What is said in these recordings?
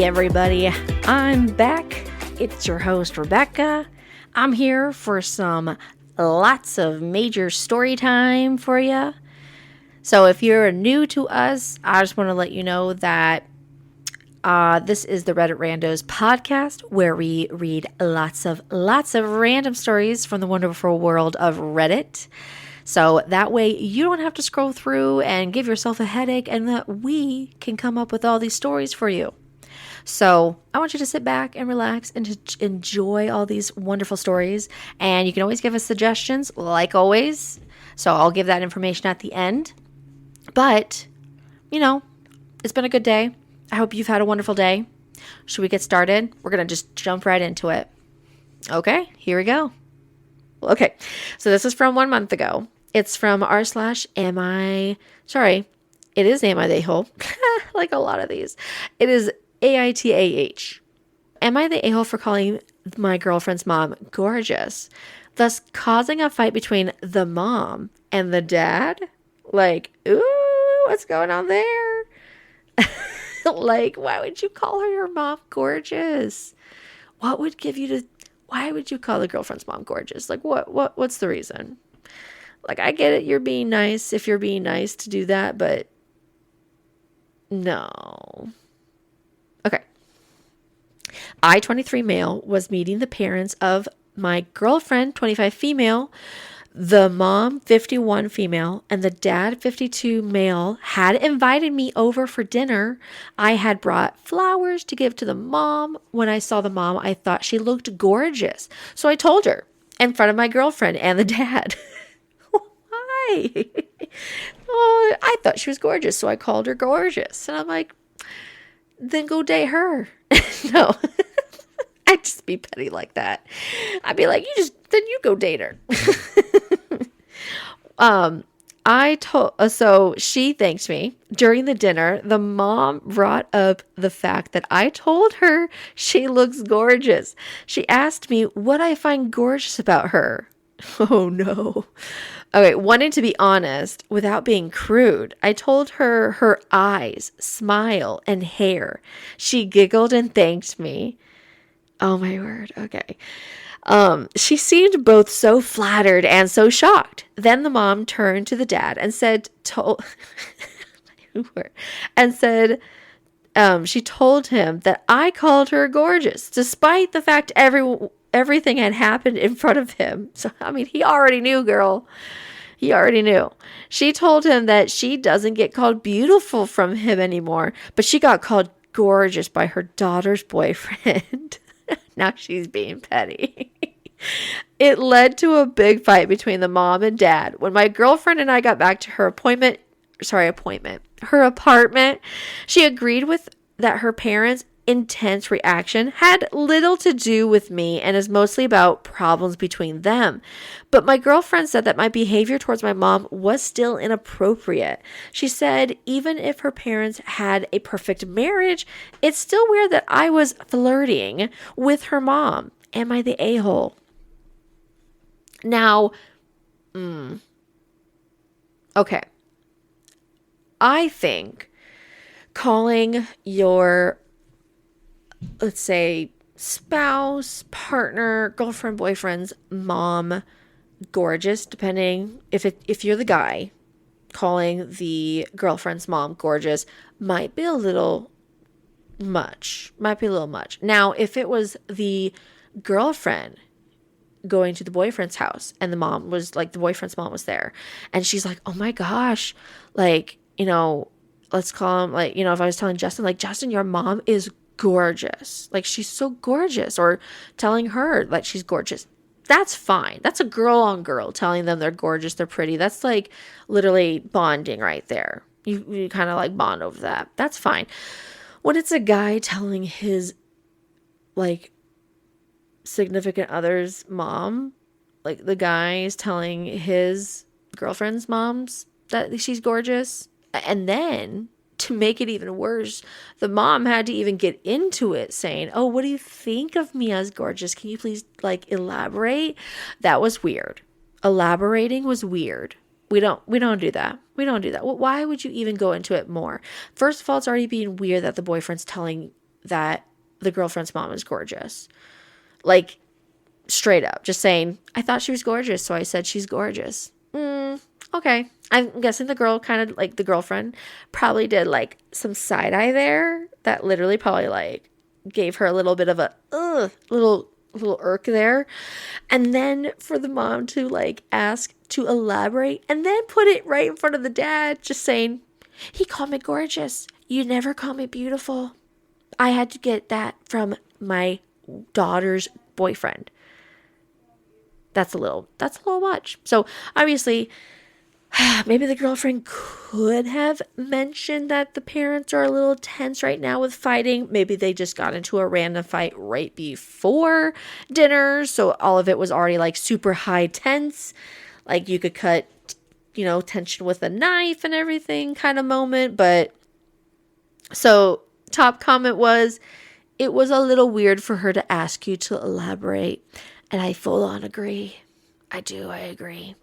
everybody? I'm back. It's your host, Rebecca. I'm here for some lots of major story time for you. So if you're new to us, I just want to let you know that this is the Reddit Randos podcast, where we read lots of random stories from the wonderful world of Reddit. So that way you don't have to scroll through and give yourself a headache, and that we can come up with all these stories for you. So I want you to sit back and relax and to enjoy all these wonderful stories. And you can always give us suggestions, like always. So I'll give that information at the end. But, it's been a good day. I hope you've had a wonderful day. Should we get started? We're going to just jump right into it. Okay, here we go. Okay, so this is from 1 month ago. It's from r/am sorry, it is am I the a-hole? Like a lot of these. It is AITA. Am I the a-hole for calling my girlfriend's mom gorgeous, thus causing a fight between the mom and the dad? Like, ooh, what's going on there? Like, why would you call your mom gorgeous? Why would you call the girlfriend's mom gorgeous? Like, what's the reason? Like, I get it, you're being nice if you're being nice to do that, but no. Okay. I, 23 male, was meeting the parents of my girlfriend, 25 female. The mom, 51 female, and the dad, 52 male, had invited me over for dinner. I had brought flowers to give to the mom. When I saw the mom, I thought she looked gorgeous. So I told her in front of my girlfriend and the dad. Why? Oh, I thought she was gorgeous, so I called her gorgeous. And I'm like, then go date her. No. I'd just be petty like that. I'd be like, then you go date her. So she thanked me. During the dinner, the mom brought up the fact that I told her she looks gorgeous. She asked me what I find gorgeous about her. Oh no. Okay, wanting to be honest without being crude, I told her her eyes, smile, and hair. She giggled and thanked me. Oh my word. Okay. She seemed both so flattered and so shocked. Then the mom turned to the dad and she told him that I called her gorgeous, despite the fact everything had happened in front of him. So, he already knew, girl. He already knew. She told him that she doesn't get called beautiful from him anymore, but she got called gorgeous by her daughter's boyfriend. Now she's being petty. It led to a big fight between the mom and dad. When my girlfriend and I got back to her apartment, she agreed with that her parents' intense reaction had little to do with me and is mostly about problems between them. But my girlfriend said that my behavior towards my mom was still inappropriate. She said even if her parents had a perfect marriage, it's still weird that I was flirting with her mom. Am I the a-hole? Now, okay. I think calling your, let's say, spouse, partner, girlfriend, boyfriend's mom gorgeous, depending if you're the guy, calling the girlfriend's mom gorgeous might be a little much. Now, if it was the girlfriend going to the boyfriend's house and the boyfriend's mom was there and she's like, oh my gosh, let's call him, if I was telling Justin, like, Justin, your mom is gorgeous. Like, she's so gorgeous. Or telling her, like, she's gorgeous. That's fine. That's a girl on girl telling them they're gorgeous, they're pretty. That's, like, literally bonding right there. You kind of, like, bond over that. That's fine. When it's a guy telling his, like, significant other's mom, like, the guy is telling his girlfriend's moms that she's gorgeous, and then to make it even worse, the mom had to even get into it saying, oh, what do you think of me as gorgeous? Can you please, like, elaborate? That was weird. Elaborating was weird. We don't do that. We don't do that. Why would you even go into it more? First of all, it's already being weird that the boyfriend's telling that the girlfriend's mom is gorgeous. Like, straight up. Just saying, I thought she was gorgeous, so I said she's gorgeous. Okay. I'm guessing the girl kind of, like, the girlfriend probably did, like, some side-eye there that literally probably, like, gave her a little bit of a, little irk there. And then for the mom to, like, ask to elaborate and then put it right in front of the dad, just saying, he called me gorgeous. You never call me beautiful. I had to get that from my daughter's boyfriend. That's a little much. So obviously, maybe the girlfriend could have mentioned that the parents are a little tense right now with fighting. Maybe they just got into a random fight right before dinner. So all of it was already like super high tense. Like you could cut, tension with a knife and everything kind of moment. But so top comment was, it was a little weird for her to ask you to elaborate. And I full on agree. I agree.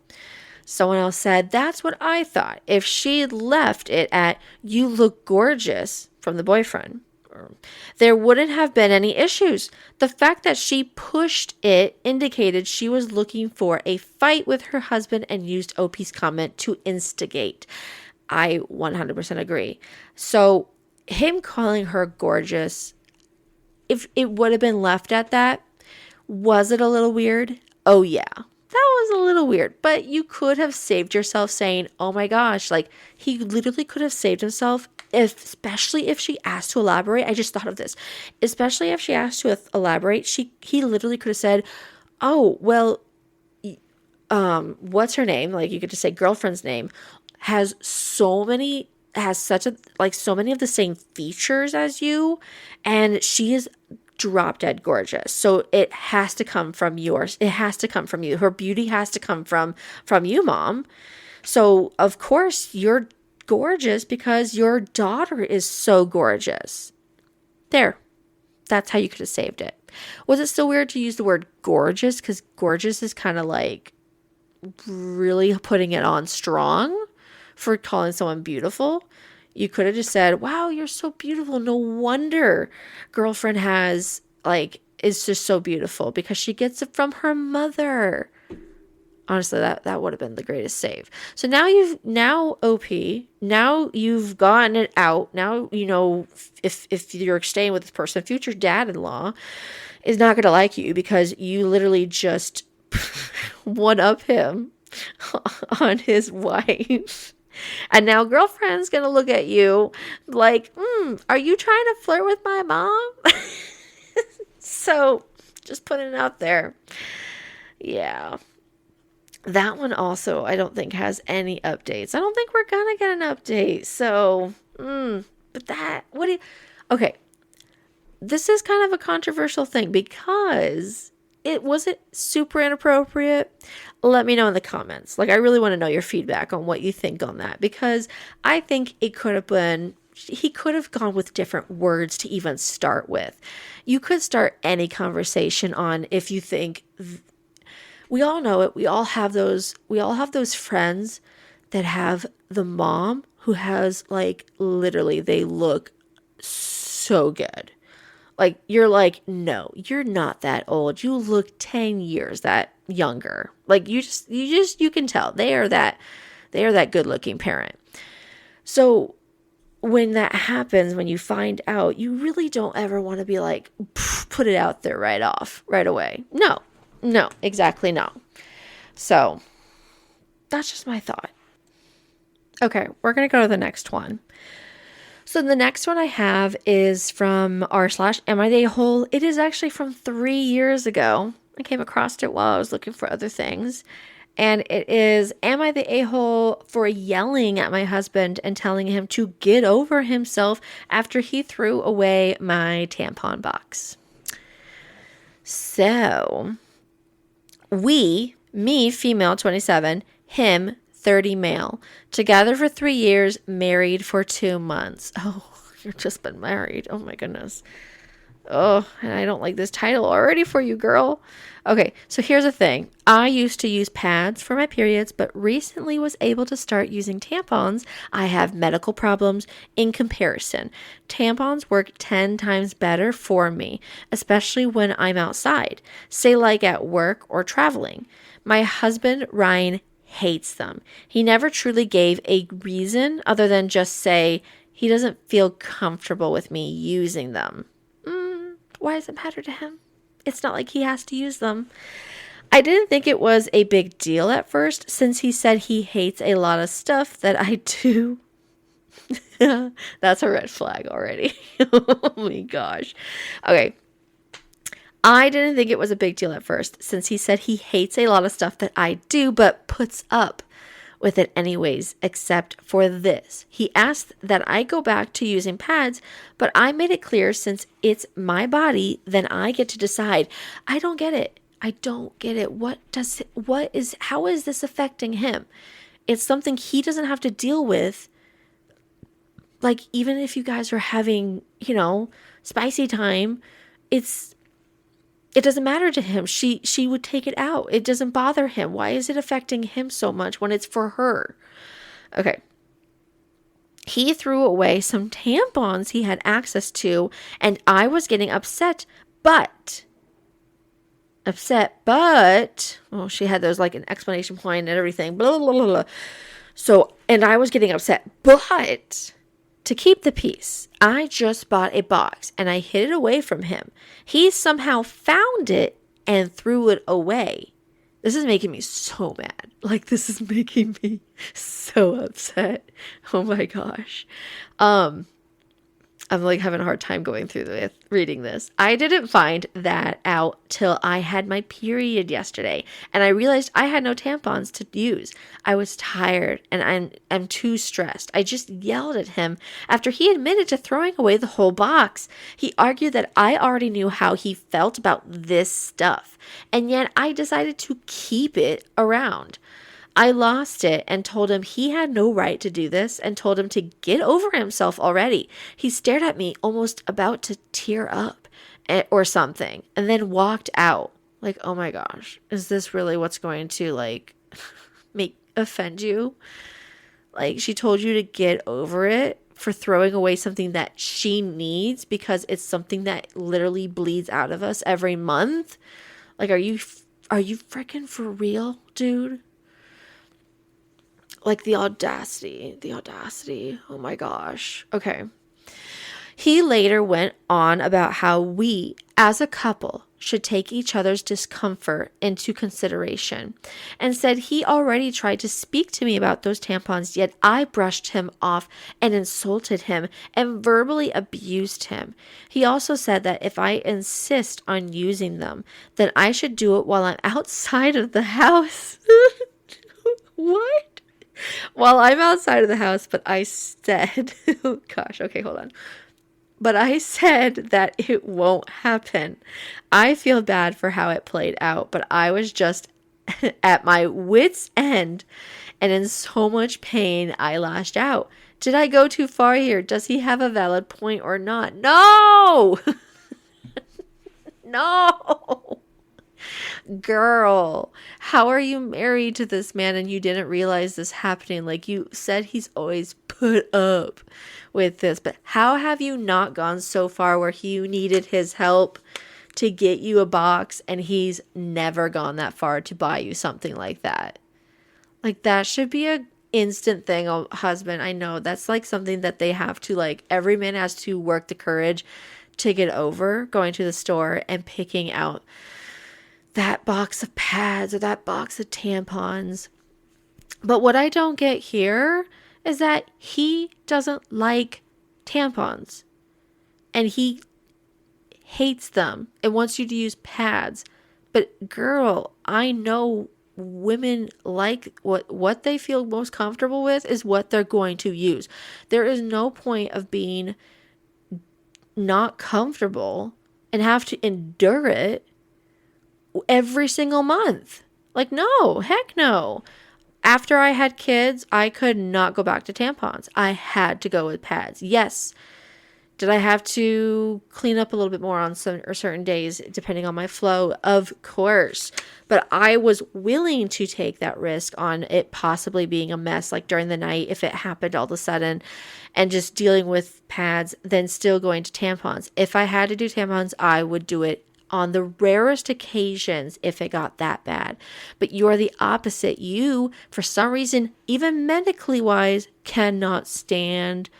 Someone else said, that's what I thought. If she left it at, you look gorgeous from the boyfriend, there wouldn't have been any issues. The fact that she pushed it indicated she was looking for a fight with her husband and used OP's comment to instigate. I 100% agree. So him calling her gorgeous, if it would have been left at that, was it a little weird? Oh yeah, that was a little weird, but you could have saved yourself saying, oh my gosh, like he literally could have saved himself, especially if she asked to elaborate. I just thought of this, especially if she asked to elaborate, he literally could have said, oh, well, what's her name? Like you could just say girlfriend's name has so many of the same features as you, and she is drop dead gorgeous. So it has to come from yours. It has to come from you. Her beauty has to come from you, Mom. So of course you're gorgeous because your daughter is so gorgeous. There. That's how you could have saved it. Was it still weird to use the word gorgeous? Because gorgeous is kind of like really putting it on strong for calling someone beautiful. You could have just said, wow, you're so beautiful. No wonder girlfriend is just so beautiful because she gets it from her mother. Honestly, that would have been the greatest save. So now OP, now you've gotten it out. Now, if you're staying with this person, future dad-in-law is not going to like you because you literally just one up him on his wife. And now girlfriend's going to look at you like, are you trying to flirt with my mom? So just putting it out there. Yeah. That one also, I don't think has any updates. I don't think we're going to get an update. So, okay. This is kind of a controversial thing because was it super inappropriate? Let me know in the comments. Like, I really want to know your feedback on what you think on that because I think he could have gone with different words to even start with. You could start any conversation on if you think, we all know it. We all have those friends that have the mom who has like, literally they look so good. Like, you're like, no, you're not that old. You look 10 years that younger. Like, you can tell they are that good looking parent. So when that happens, when you find out, you really don't ever want to be like, put it out there right away. No, exactly no. So that's just my thought. Okay, we're going to go to the next one. So the next one I have is from r/Am I the A-hole? It is actually from 3 years ago. I came across it while I was looking for other things. And it is, am I the a-hole for yelling at my husband and telling him to get over himself after he threw away my tampon box? So, me, female, 27, him, 30 male, together for 3 years, married for 2 months. Oh, you've just been married. Oh my goodness. Oh, and I don't like this title already for you, girl. Okay, so here's the thing. I used to use pads for my periods, but recently was able to start using tampons. I have medical problems in comparison. Tampons work 10 times better for me, especially when I'm outside, say like at work or traveling. My husband, Ryan, hates them. He never truly gave a reason other than just say he doesn't feel comfortable with me using them. Why does it matter to him? It's not like he has to use them. I didn't think it was a big deal at first, since he said he hates a lot of stuff that I do. That's a red flag already. Oh my gosh. Okay. I didn't think it was a big deal at first, since he said he hates a lot of stuff that I do, but puts up with it anyways, except for this. He asked that I go back to using pads, but I made it clear since it's my body, then I get to decide. I don't get it. I don't get it. How is this affecting him? It's something he doesn't have to deal with. Like, even if you guys are having, spicy time, it doesn't matter to him. She would take it out. It doesn't bother him. Why is it affecting him so much when it's for her? Okay. He threw away some tampons he had access to, and I was getting upset, but well, she had those like an exclamation point and everything, blah, blah, blah, blah. So, and I was getting upset, but to keep the peace, I just bought a box and I hid it away from him. He somehow found it and threw it away. This is making me so mad. Like, this is making me so upset. Oh my gosh. I'm like having a hard time going through with reading this. I didn't find that out till I had my period yesterday, and I realized I had no tampons to use. I was tired and I'm too stressed. I just yelled at him after he admitted to throwing away the whole box. He argued that I already knew how he felt about this stuff, and yet I decided to keep it around. I lost it and told him he had no right to do this and told him to get over himself already. He stared at me, almost about to tear up or something, and then walked out. Like, oh my gosh, is this really what's going to offend you? Like, she told you to get over it for throwing away something that she needs because it's something that literally bleeds out of us every month. Like, are you freaking for real, dude? Like, the audacity. Oh my gosh. Okay. He later went on about how we, as a couple, should take each other's discomfort into consideration and said he already tried to speak to me about those tampons, yet I brushed him off and insulted him and verbally abused him. He also said that if I insist on using them, then I should do it while I'm outside of the house. What? While I'm outside of the house, but I said, oh gosh, okay, hold on. But I said that it won't happen. I feel bad for how it played out, but I was just at my wit's end and in so much pain, I lashed out. Did I go too far here? Does he have a valid point or not? No! No! Girl, how are you married to this man and you didn't realize this happening? Like, you said he's always put up with this, but how have you not gone so far where you needed his help to get you a box and he's never gone that far to buy you something like that? Like, that should be a instant thing. Oh, husband, I know that's like something that they have to, like, every man has to work the courage to get over going to the store and picking out that box of pads or that box of tampons. But what I don't get here is that he doesn't like tampons and he hates them and wants you to use pads. But girl, I know women like what they feel most comfortable with is what they're going to use. There is no point of being not comfortable and have to endure it every single month. Like, no, heck no. After I had kids, I could not go back to tampons. I had to go with pads. Yes, Did I have to clean up a little bit more on some or certain days, depending on my flow? Of course. But I was willing to take that risk on it possibly being a mess, like during the night, if it happened all of a sudden, and just dealing with pads, then still going to tampons. If I had to do tampons, I would do it on the rarest occasions if it got that bad. But you're the opposite. You, for some reason, even medically wise, cannot stand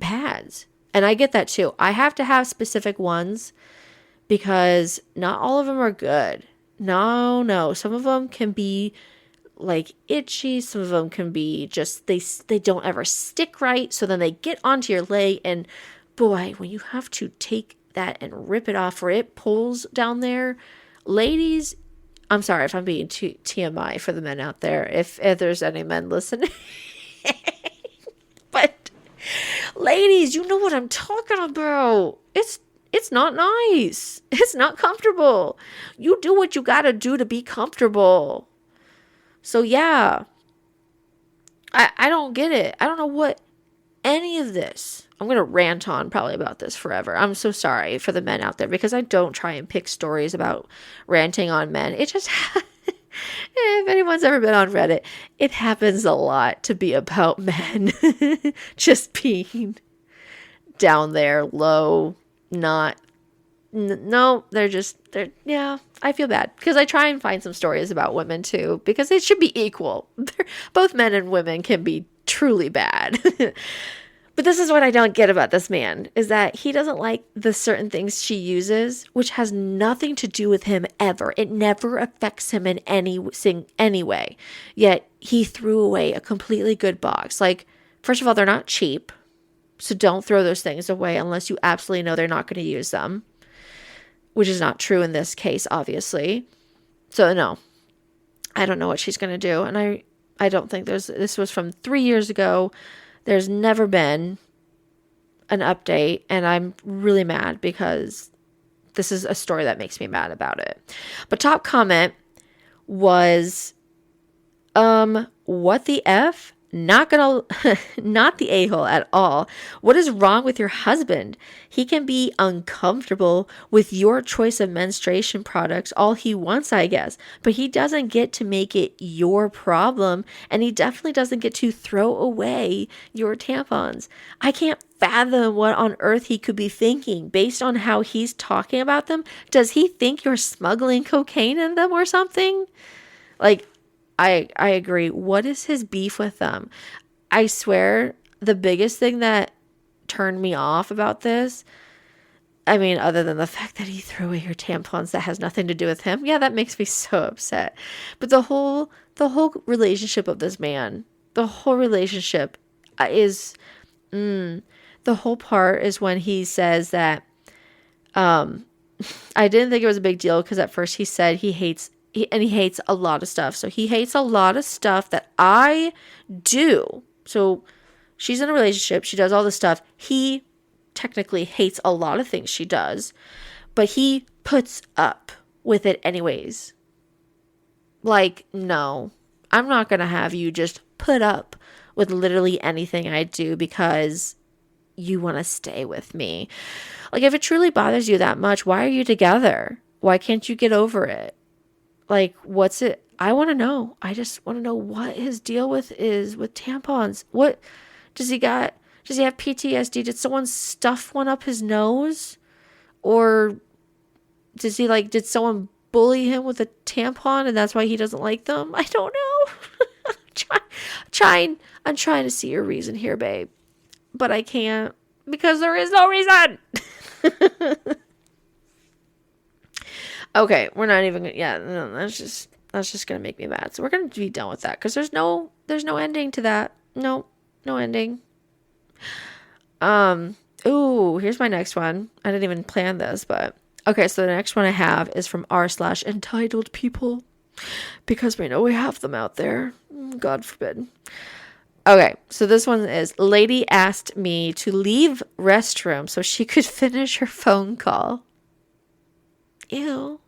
pads. And I get that too. I have to have specific ones because not all of them are good. No. Some of them can be like itchy. Some of them can be just, they don't ever stick right. So then they get onto your leg, and boy, when you have to take that and rip it off or it pulls down there, ladies, I'm sorry if I'm being too TMI for the men out there, if there's any men listening. But ladies, you know what I'm talking about. It's not nice. It's not comfortable. You do what you gotta do to be comfortable. So yeah, I don't get it. I don't know what any of this. I'm going to rant on probably about this forever. I'm so sorry for the men out there, because I don't try and pick stories about ranting on men. It just, if anyone's ever been on Reddit, it happens a lot to be about men just being down there, low, yeah, I feel bad because I try and find some stories about women too, because it should be equal. Both men and women can be truly bad. But this is what I don't get about this man, is that he doesn't like the certain things she uses, which has nothing to do with him ever. It never affects him in any way. Yet he threw away a completely good box. Like, first of all, they're not cheap. So don't throw those things away unless you absolutely know they're not going to use them, which is not true in this case, obviously. So no, I don't know what she's going to do. And I don't think this was from 3 years ago. There's never been an update, and I'm really mad because this is a story that makes me mad about it. But top comment was, what the F? Not the a-hole at all. What is wrong with your husband? He can be uncomfortable with your choice of menstruation products all he wants, I guess. But he doesn't get to make it your problem. And he definitely doesn't get to throw away your tampons. I can't fathom what on earth he could be thinking based on how he's talking about them. Does he think you're smuggling cocaine in them or something? Like, I agree. What is his beef with them? I swear the biggest thing that turned me off about this, I mean, other than the fact that he threw away your tampons, that has nothing to do with him. Yeah, that makes me so upset. But the whole relationship of this man, the whole relationship is, the whole part is when he says that, I didn't think it was a big deal because at first he said he hates a lot of stuff. So he hates a lot of stuff that I do. So she's in a relationship. She does all this stuff. He technically hates a lot of things she does, but he puts up with it anyways. Like, no, I'm not going to have you just put up with literally anything I do because you want to stay with me. Like, if it truly bothers you that much, why are you together? Why can't you get over it? Like, what's it? I want to know. I just want to know what his deal is with tampons. What does he got? Does he have PTSD? Did someone stuff one up his nose? Or did someone bully him with a tampon and that's why he doesn't like them? I don't know. I'm trying to see your reason here, babe. But I can't because there is no reason. Okay, we're not even, no, that's just going to make me mad. So we're going to be done with that because there's no ending to that. No ending. Ooh, here's my next one. I didn't even plan this, but okay. So the next one I have is from r/entitled people because we know we have them out there. God forbid. Okay, so this one is, lady asked me to leave restroom so she could finish her phone call. Ew.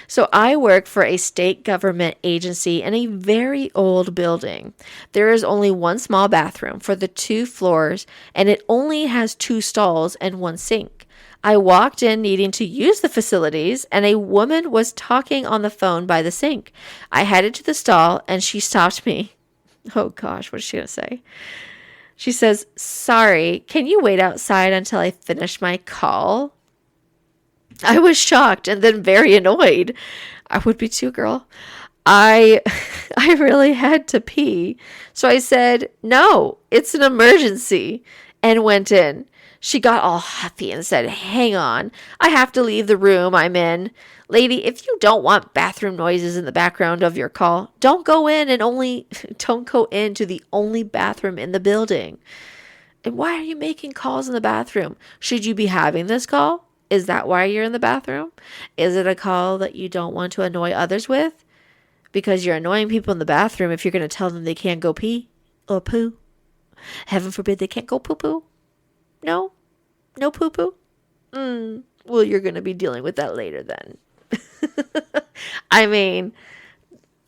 So I work for a state government agency in a very old building. There is only one small bathroom for the 2 floors, and it only has 2 stalls and 1 sink. I walked in needing to use the facilities, and a woman was talking on the phone by the sink. I headed to the stall, and she stopped me. Oh gosh, what is she going to say? She says, "Sorry, can you wait outside until I finish my call?" I was shocked and then very annoyed. I would be too, girl. I I really had to pee. So I said, "No, it's an emergency," and went in. She got all huffy and said, "Hang on, I have to leave the room I'm in. Lady, if you don't want bathroom noises in the background of your call, don't go into the only bathroom in the building. And why are you making calls in the bathroom? Should you be having this call? Is that why you're in the bathroom? Is it a call that you don't want to annoy others with? Because you're annoying people in the bathroom if you're going to tell them they can't go pee or poo. Heaven forbid they can't go poo-poo. No? No poo-poo? Well, you're going to be dealing with that later then. I mean,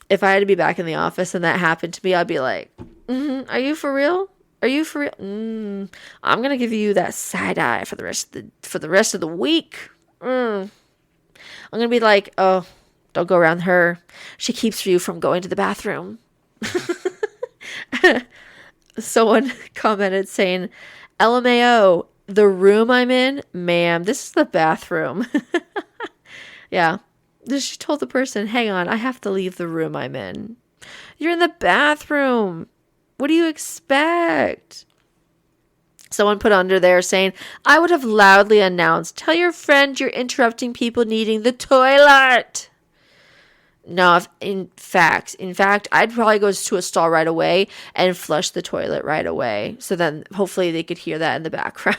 if I had to be back in the office and that happened to me, I'd be like, are you for real? Are you for real? I'm gonna give you that side eye for the rest of the week. I'm gonna be like, oh, don't go around her. She keeps you from going to the bathroom. Someone commented saying, "LMAO, the room I'm in, ma'am, this is the bathroom." Yeah. She told the person, "Hang on, I have to leave the room I'm in." You're in the bathroom. What do you expect? Someone put under there saying, "I would have loudly announced, tell your friend you're interrupting people needing the toilet." No, in fact, I'd probably go to a stall right away and flush the toilet right away. So then hopefully they could hear that in the background.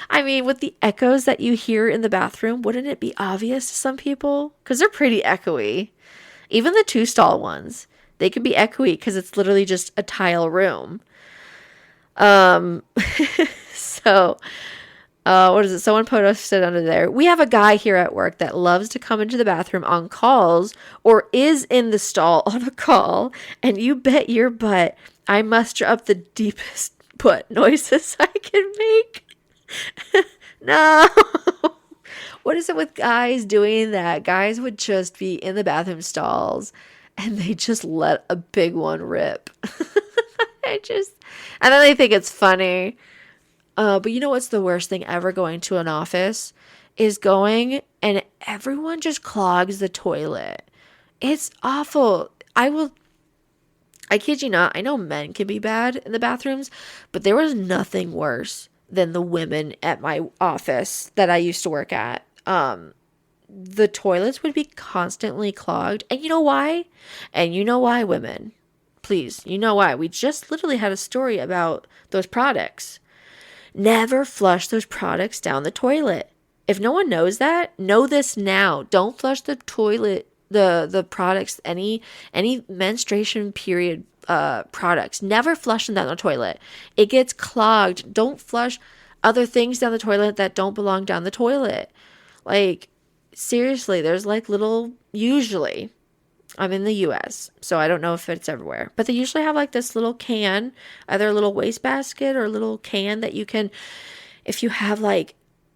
I mean, with the echoes that you hear in the bathroom, wouldn't it be obvious to some people? Because they're pretty echoey. Even the 2-stall ones. They can be echoey because it's literally just a tile room. What is it? Someone posted under there. "We have a guy here at work that loves to come into the bathroom on calls or is in the stall on a call, and you bet your butt I muster up the deepest butt noises I can make." No. What is it with guys doing that? Guys would just be in the bathroom stalls and they just let a big one rip. And then they think it's funny. But you know what's the worst thing ever going to an office? Is going and everyone just clogs the toilet. It's awful. I kid you not, I know men can be bad in the bathrooms, but there was nothing worse than the women at my office that I used to work at. The toilets would be constantly clogged. And you know why? Women. Please, you know why. We just literally had a story about those products. Never flush those products down the toilet. If no one knows that, know this now. Don't flush the toilet, the products, any menstruation period products. Never flush them down the toilet. It gets clogged. Don't flush other things down the toilet that don't belong down the toilet. Like, seriously, there's like usually, I'm in the US, so I don't know if it's everywhere, but they usually have like this little can, either a little wastebasket or a little can that you can, if you have like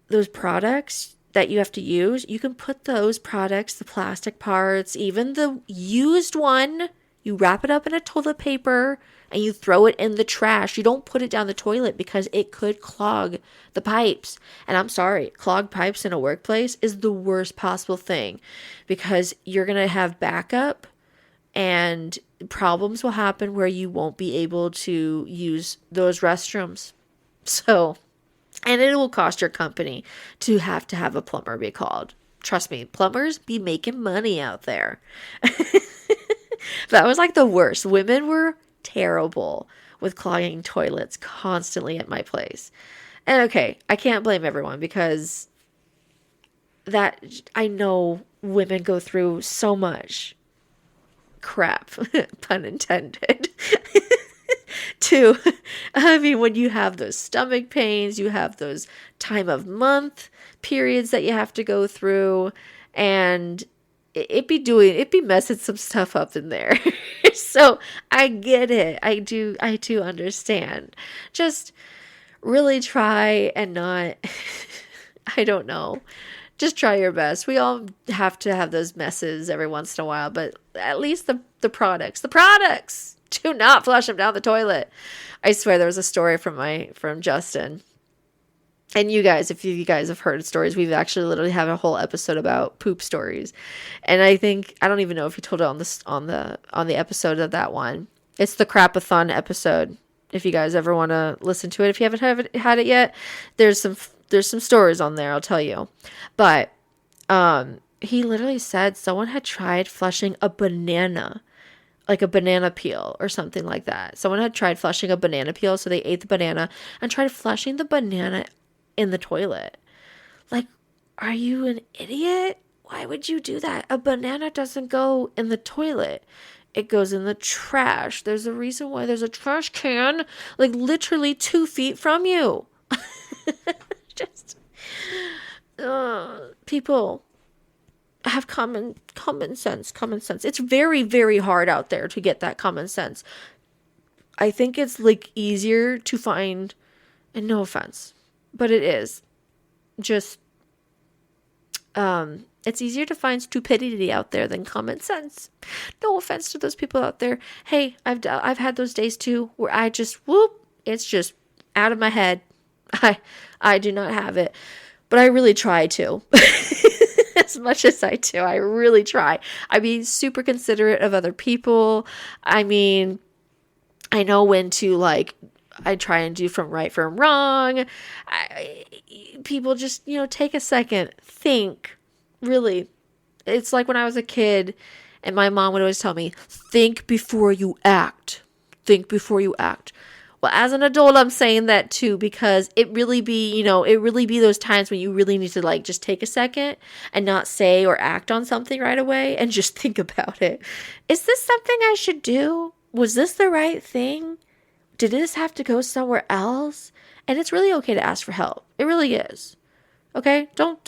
those products that you have to use, you can put those products, the plastic parts, even the used one, you wrap it up in a toilet paper and you throw it in the trash. You don't put it down the toilet because it could clog the pipes. And I'm sorry, clogged pipes in a workplace is the worst possible thing because you're going to have backup and problems will happen where you won't be able to use those restrooms. So, and it will cost your company to have a plumber be called. Trust me, plumbers be making money out there. That was like the worst. Women were terrible with clogging toilets constantly at my place. And okay, I can't blame everyone because that I know women go through so much crap, pun intended. When you have those stomach pains, you have those time of month periods that you have to go through, and it be messing some stuff up in there. So I get it. I do understand. Just really try and not, I don't know. Just try your best. We all have to have those messes every once in a while, but at least the products, do not flush them down the toilet. I swear there was a story from Justin. And you guys, if you guys have heard stories, we've actually literally have a whole episode about poop stories. And I don't even know if he told it on the episode of that one. It's the Crapathon episode. If you guys ever want to listen to it, if you haven't had it yet, there's some stories on there, I'll tell you. But he literally said someone had tried flushing a banana, like a banana peel or something like that. Someone had tried flushing a banana peel, so they ate the banana and tried flushing the banana in the toilet. Like, are you an idiot? Why would you do that? A banana doesn't go in the toilet. It goes in the trash. There's a reason why there's a trash can like literally 2 feet from you. Just people have common sense. It's very, very hard out there to get that common sense. I think it's like easier to find, and no offense, but it is just it's easier to find stupidity out there than common sense. No offense to those people out there. Hey, I've had those days too where I just it's just out of my head. I do not have it, but I really try to. As much as I do, I really try. I mean, super considerate of other people. I mean, I know when to I try and do from right from wrong. People just, take a second, think. Really, it's like when I was a kid and my mom would always tell me, think before you act. Think before you act. Well, as an adult, I'm saying that too, because it really be those times when you really need to just take a second and not say or act on something right away and just think about it. Is this something I should do? Was this the right thing? Did this have to go somewhere else? And it's really okay to ask for help. It really is. Okay? Don't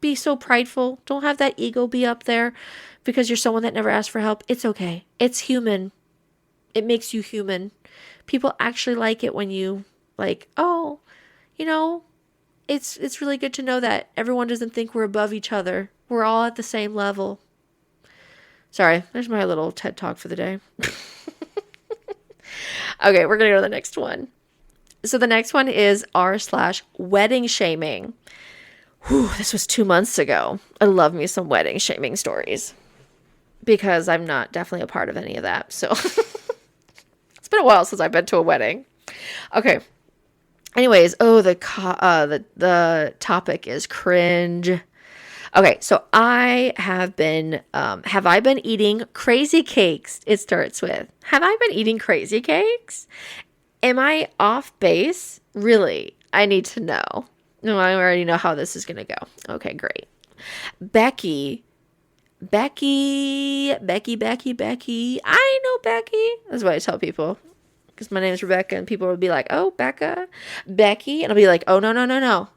be so prideful. Don't have that ego be up there because you're someone that never asked for help. It's okay. It's human. It makes you human. People actually like it when you it's really good to know that everyone doesn't think we're above each other. We're all at the same level. Sorry, there's my little TED talk for the day. Okay, we're going to go to the next one. So the next one is r/wedding shaming. Whew, this was 2 months ago. I love me some wedding shaming stories because I'm not definitely a part of any of that. So it's been a while since I've been to a wedding. Okay. Anyways, the topic is cringe. Okay, so I have been eating crazy cakes? It starts with, have I been eating crazy cakes? Am I off base? Really? I need to know. No, I already know how this is going to go. Okay, great. Becky. I know Becky. That's what I tell people. Because my name is Rebecca and people will be like, oh, Becca. Becky. And I'll be like, oh, no.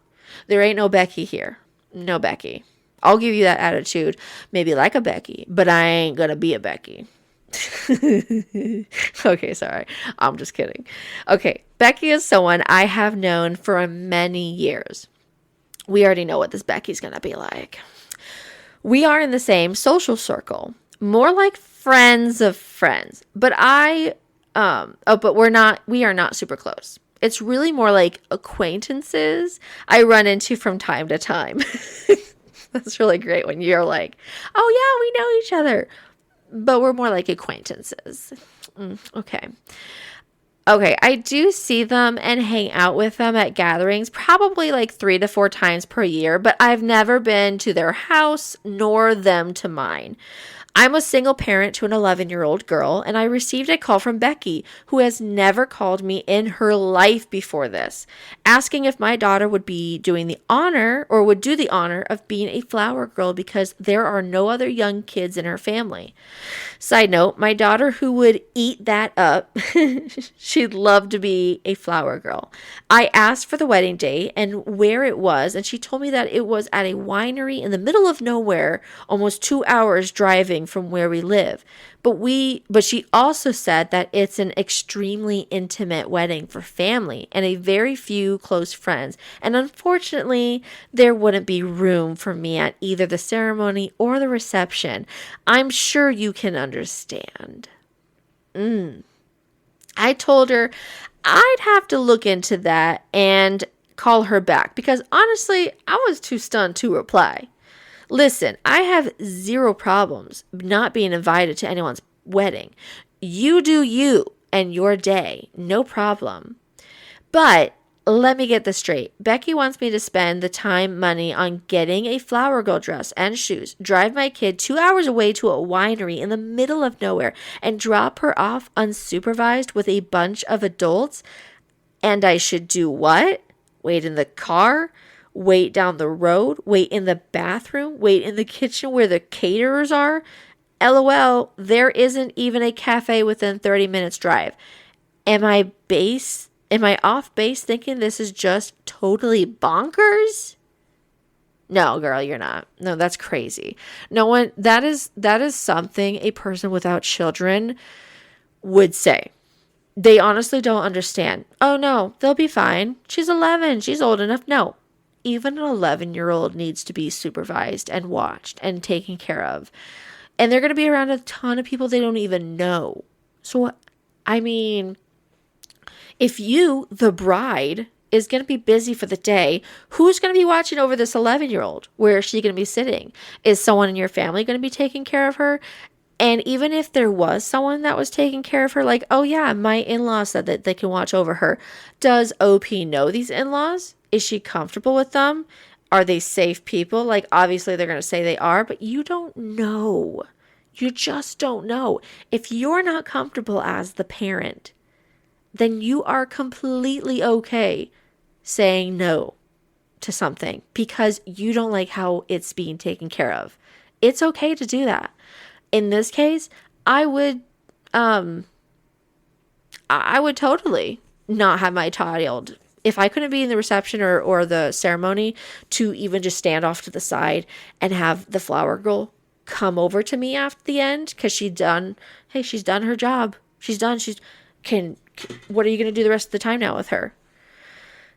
There ain't no Becky here. No Becky. I'll give you that attitude. Maybe like a Becky, but I ain't going to be a Becky. Okay, sorry. I'm just kidding. Okay, Becky is someone I have known for many years. We already know what this Becky's going to be like. We are in the same social circle, more like friends of friends, but we are not super close. It's really more like acquaintances I run into from time to time. That's really great when you're like, oh yeah, we know each other. But we're more like acquaintances. Okay, I do see them and hang out with them at gatherings probably 3 to 4 times per year, but I've never been to their house nor them to mine. I'm a single parent to an 11-year-old girl, and I received a call from Becky, who has never called me in her life before this, asking if my daughter would do the honor of being a flower girl because there are no other young kids in her family. Side note, my daughter, who would eat that up, she'd love to be a flower girl. I asked for the wedding date and where it was, and she told me that it was at a winery in the middle of nowhere, almost 2 hours driving from where we live. But she also said that it's an extremely intimate wedding for family and a very few close friends. And unfortunately, there wouldn't be room for me at either the ceremony or the reception. I'm sure you can understand. I told her I'd have to look into that and call her back because honestly, I was too stunned to reply. Listen, I have zero problems not being invited to anyone's wedding. You do you and your day, no problem. But let me get this straight. Becky wants me to spend the time, money on getting a flower girl dress and shoes, drive my kid 2 hours away to a winery in the middle of nowhere, and drop her off unsupervised with a bunch of adults. And I should do what? Wait in the car? Wait down the road? Wait in the bathroom? Wait in the kitchen where the caterers are? LOL, there isn't even a cafe within 30 minutes drive. Am I off base thinking this is just totally bonkers? No, girl, you're not. No, that's crazy. No one, that is something a person without children would say. They honestly don't understand. Oh no, they'll be fine. She's 11. She's old enough. No. Even an 11-year-old needs to be supervised and watched and taken care of. And they're going to be around a ton of people they don't even know. So, I mean, if you, the bride, is going to be busy for the day, who's going to be watching over this 11-year-old? Where is she going to be sitting? Is someone in your family going to be taking care of her? And even if there was someone that was taking care of her, like, oh yeah, my in-laws said that they can watch over her. Does OP know these in-laws? Is she comfortable with them? Are they safe people? Like, obviously they're going to say they are, but you don't know. You just don't know. If you're not comfortable as the parent, then you are completely okay saying no to something because you don't like how it's being taken care of. It's okay to do that. In this case, I would totally not have my child, if I couldn't be in the reception or the ceremony, to even just stand off to the side and have the flower girl come over to me after the end because she's done her job. She's done. What are you going to do the rest of the time now with her?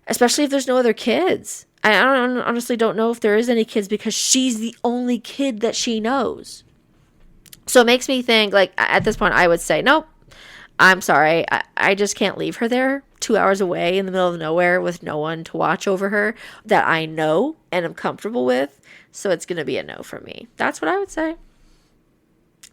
Especially if there's no other kids. I honestly don't know if there is any kids because she's the only kid that she knows. So it makes me think, like, at this point, I would say, nope, I'm sorry. I just can't leave her there 2 hours away in the middle of nowhere with no one to watch over her that I know and am comfortable with. So it's going to be a no for me. That's what I would say.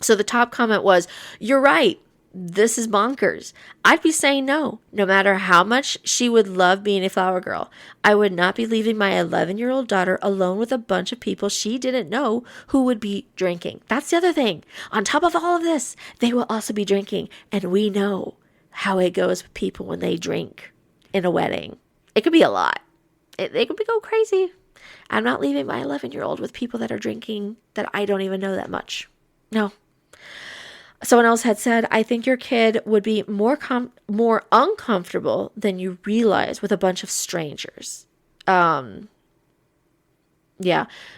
So the top comment was, you're right. This is bonkers. I'd be saying no matter how much she would love being a flower girl. I would not be leaving my 11-year-old daughter alone with a bunch of people she didn't know who would be drinking. That's the other thing. On top of all of this, they will also be drinking. And we know how it goes with people when they drink in a wedding. It could be a lot. They could go crazy. I'm not leaving my 11-year-old with people that are drinking that I don't even know that much. No. Someone else had said, I think your kid would be more uncomfortable than you realize with a bunch of strangers. Yeah.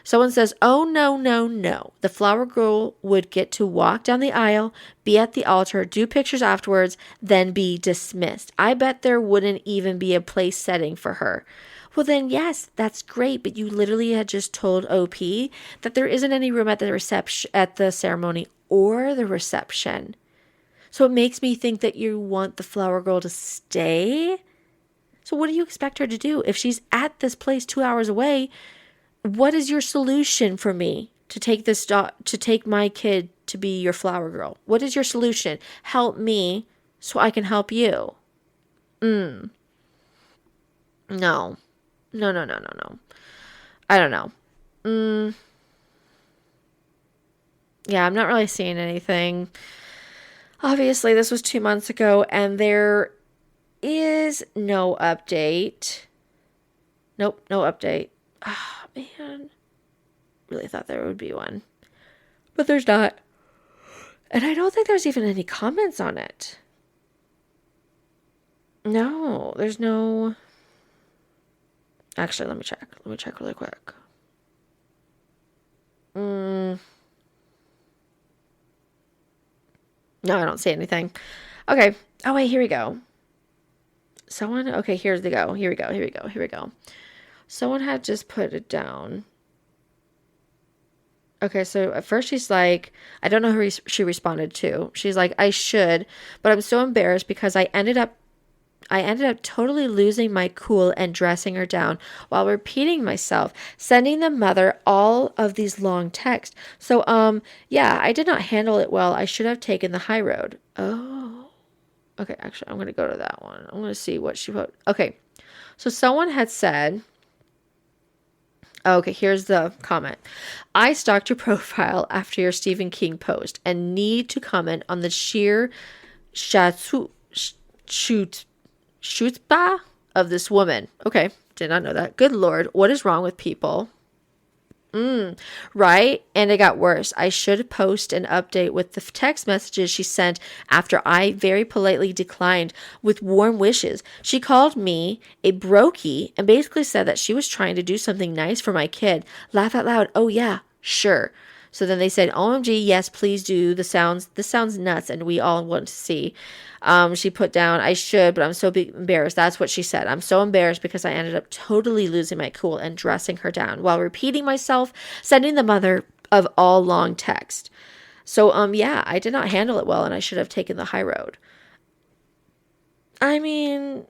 Someone says, oh, no. The flower girl would get to walk down the aisle, be at the altar, do pictures afterwards, then be dismissed. I bet there wouldn't even be a place setting for her. Well, then, yes, that's great. But you literally had just told OP that there isn't any room at the ceremony or the reception. So it makes me think that you want the flower girl to stay. So what do you expect her to do? If she's at this place 2 hours away, what is your solution for me to take my kid to be your flower girl? What is your solution? Help me so I can help you. No. I don't know. Yeah, I'm not really seeing anything. Obviously, this was 2 months ago, and there is no update. Nope, no update. Oh, man. Really thought there would be one. But there's not. And I don't think there's even any comments on it. No, there's no... Actually, let me check. Let me check really quick. No, I don't see anything. Okay. Oh, wait, here we go. Okay, here we go. Here we go. Someone had just put it down. Okay, so at first she's like, I don't know who she responded to. She's like, I should, but I'm so embarrassed because I ended up totally losing my cool and dressing her down while repeating myself, sending the mother all of these long texts. So, yeah, I did not handle it well. I should have taken the high road. Oh, okay. Actually, I'm going to go to that one. I'm going to see what she wrote. Okay. So someone had said, okay, here's the comment. I stalked your profile after your Stephen King post and need to comment on the sheer chutzpah of this woman. Okay, did not know that. Good Lord, what is wrong with people? Right? And it got worse. I should post an update with the text messages she sent after I very politely declined with warm wishes. She called me a brokey and basically said that she was trying to do something nice for my kid. Laugh out loud. Oh yeah, sure. So then they said, OMG, yes, please do. This sounds nuts and we all want to see. She put down, I should, but I'm so embarrassed. That's what she said. I'm so embarrassed because I ended up totally losing my cool and dressing her down while repeating myself, sending the mother of all long text. So, yeah, I did not handle it well and I should have taken the high road. I mean,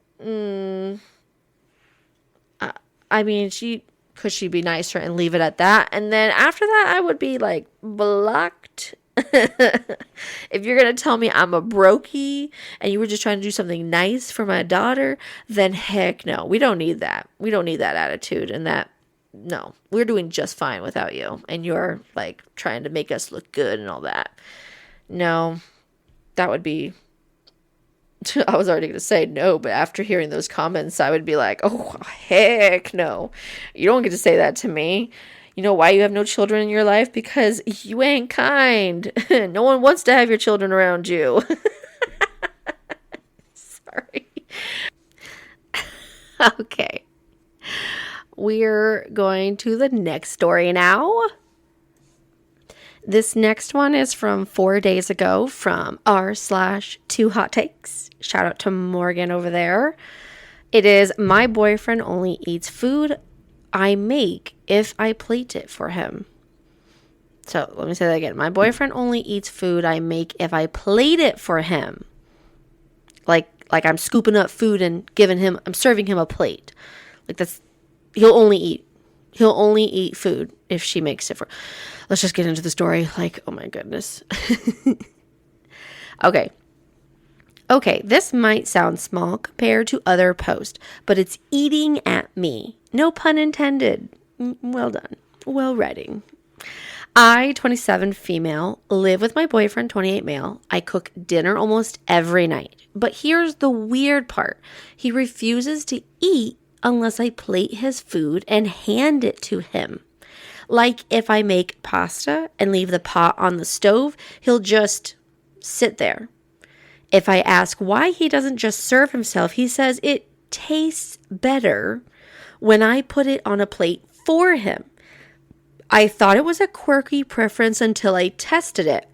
could she be nicer and leave it at that? And then after that, I would be like blocked. If you're going to tell me I'm a brokey and you were just trying to do something nice for my daughter, then heck no. We don't need that. We don't need that attitude and that. No, we're doing just fine without you. And you're like trying to make us look good and all that. No, that would be... I was already going to say no, but after hearing those comments, I would be like, oh, heck no. You don't get to say that to me. You know why you have no children in your life? Because you ain't kind. No one wants to have your children around you. Sorry. Okay. We're going to the next story now. This next one is from 4 days ago from r/2hottakes. Shout out to Morgan over there. It is, my boyfriend only eats food I make if I plate it for him. So let me say that again. My boyfriend only eats food I make if I plate it for him. Like I'm scooping up food and I'm serving him a plate. Like he'll only eat food if she makes it for. Let's just get into the story. Like, oh my goodness. Okay, this might sound small compared to other posts, but it's eating at me. No pun intended. Well done. Well reading. I, 27 female, live with my boyfriend, 28 male. I cook dinner almost every night. But here's the weird part. He refuses to eat unless I plate his food and hand it to him. Like if I make pasta and leave the pot on the stove, he'll just sit there. If I ask why he doesn't just serve himself, he says it tastes better when I put it on a plate for him. I thought it was a quirky preference until I tested it.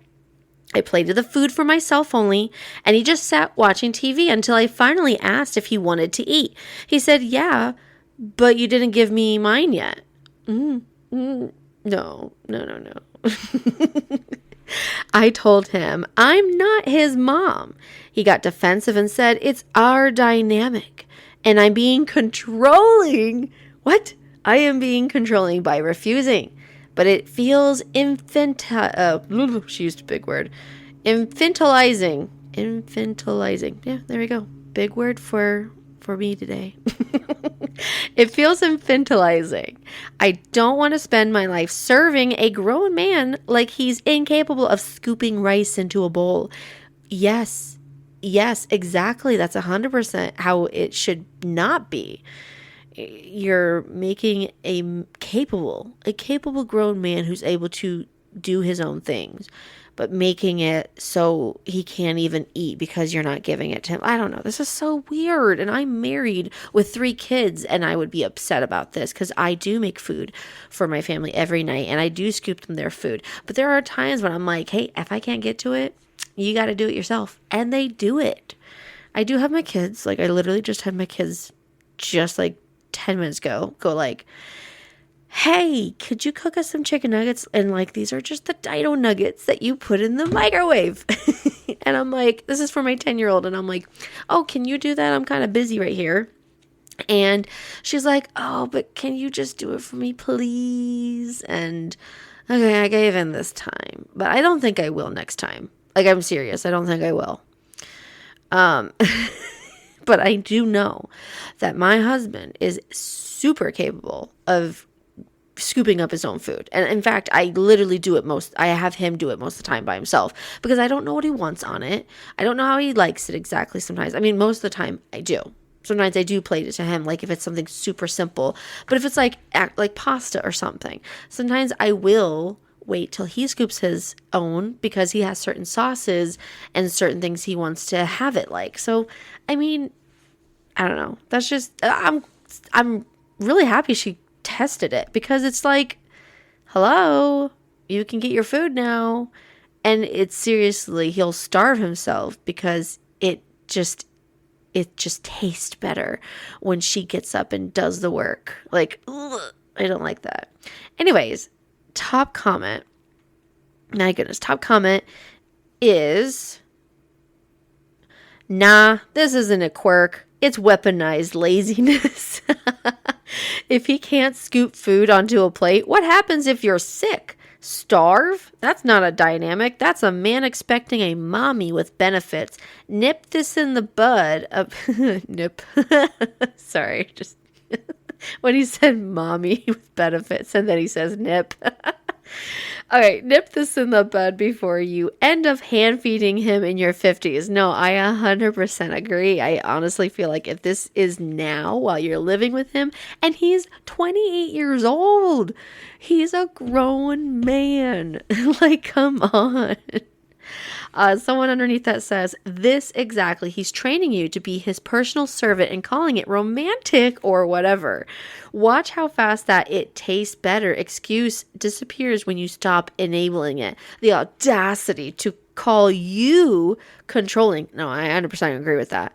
I plated the food for myself only, and he just sat watching TV until I finally asked if he wanted to eat. He said, yeah, but you didn't give me mine yet. No. I told him I'm not his mom. He got defensive and said it's our dynamic and I'm being controlling. What? I am being controlling by refusing. But it feels she used a big word. Infantilizing. Yeah, there we go. Big word for me today. It feels infantilizing. I don't want to spend my life serving a grown man like he's incapable of scooping rice into a bowl. Yes, exactly. That's 100% how it should not be. You're making a capable grown man who's able to do his own things, but making it so he can't even eat because you're not giving it to him. I don't know. This is so weird. And I'm married with 3 kids, and I would be upset about this because I do make food for my family every night, and I do scoop them their food. But there are times when I'm like, hey, if I can't get to it, you got to do it yourself. And they do it. I do have my kids. Like, I literally just had my kids just like 10 minutes ago go like, hey, could you cook us some chicken nuggets? And like, these are just the Dido nuggets that you put in the microwave. And I'm like, this is for my 10-year-old. And I'm like, oh, can you do that? I'm kind of busy right here. And she's like, oh, but can you just do it for me, please? And okay, I gave in this time, but I don't think I will next time. Like, I'm serious. I don't think I will. But I do know that my husband is super capable of scooping up his own food. And in fact, I literally I have him do it most of the time by himself because I don't know what he wants on it. I don't know how he likes it exactly sometimes. I mean, most of the time I do. Sometimes I do plate it to him, like if it's something super simple. But if it's like pasta or something, sometimes I will wait till he scoops his own because he has certain sauces and certain things he wants to have it like. So, I mean, I don't know. That's just, I'm really happy she tested it because it's like, hello, you can get your food now. And it's seriously, he'll starve himself because it just tastes better when she gets up and does the work. Like, ugh, I don't like that. Anyways, top comment. My goodness, top comment is, nah, this isn't a quirk. It's weaponized laziness. If he can't scoop food onto a plate, what happens if you're sick? Starve? That's not a dynamic. That's a man expecting a mommy with benefits. Nip this in the bud. Nip. Sorry, just when he said mommy with benefits and then he says nip. All right, nip this in the bud before you end up hand feeding him in your 50s. No, I 100% agree. I honestly feel like if this is now while you're living with him, and he's 28 years old, he's a grown man. Like, come on. Someone underneath that says, this exactly. He's training you to be his personal servant and calling it romantic or whatever. Watch how fast that it tastes better excuse disappears when you stop enabling it. The audacity to call you controlling. No, I 100% agree with that.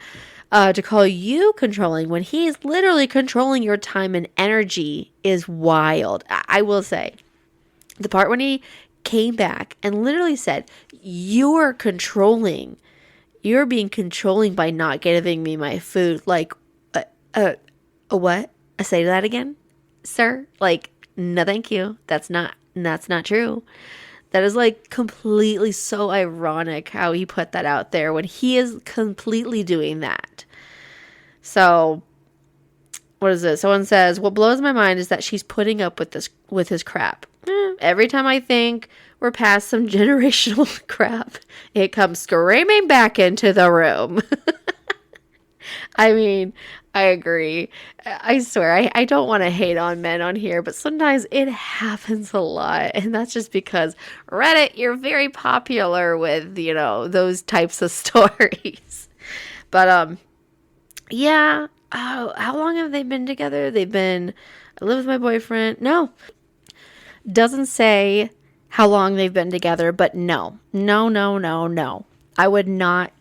To call you controlling when he is literally controlling your time and energy is wild. I will say, the part when he came back and literally said, you're being controlling by not giving me my food. Like, what? I say that again, sir? Like, no, thank you. That's not true. That is like completely so ironic how he put that out there when he is completely doing that. So, what is it? Someone says, what blows my mind is that she's putting up with his crap. Every time I think we're past some generational crap, it comes screaming back into the room. I mean, I agree. I swear, I don't want to hate on men on here, but sometimes it happens a lot. And that's just because Reddit, you're very popular with, those types of stories. But, yeah. Oh, how long have they been together? I live with my boyfriend. No. Doesn't say how long they've been together, but no. I would not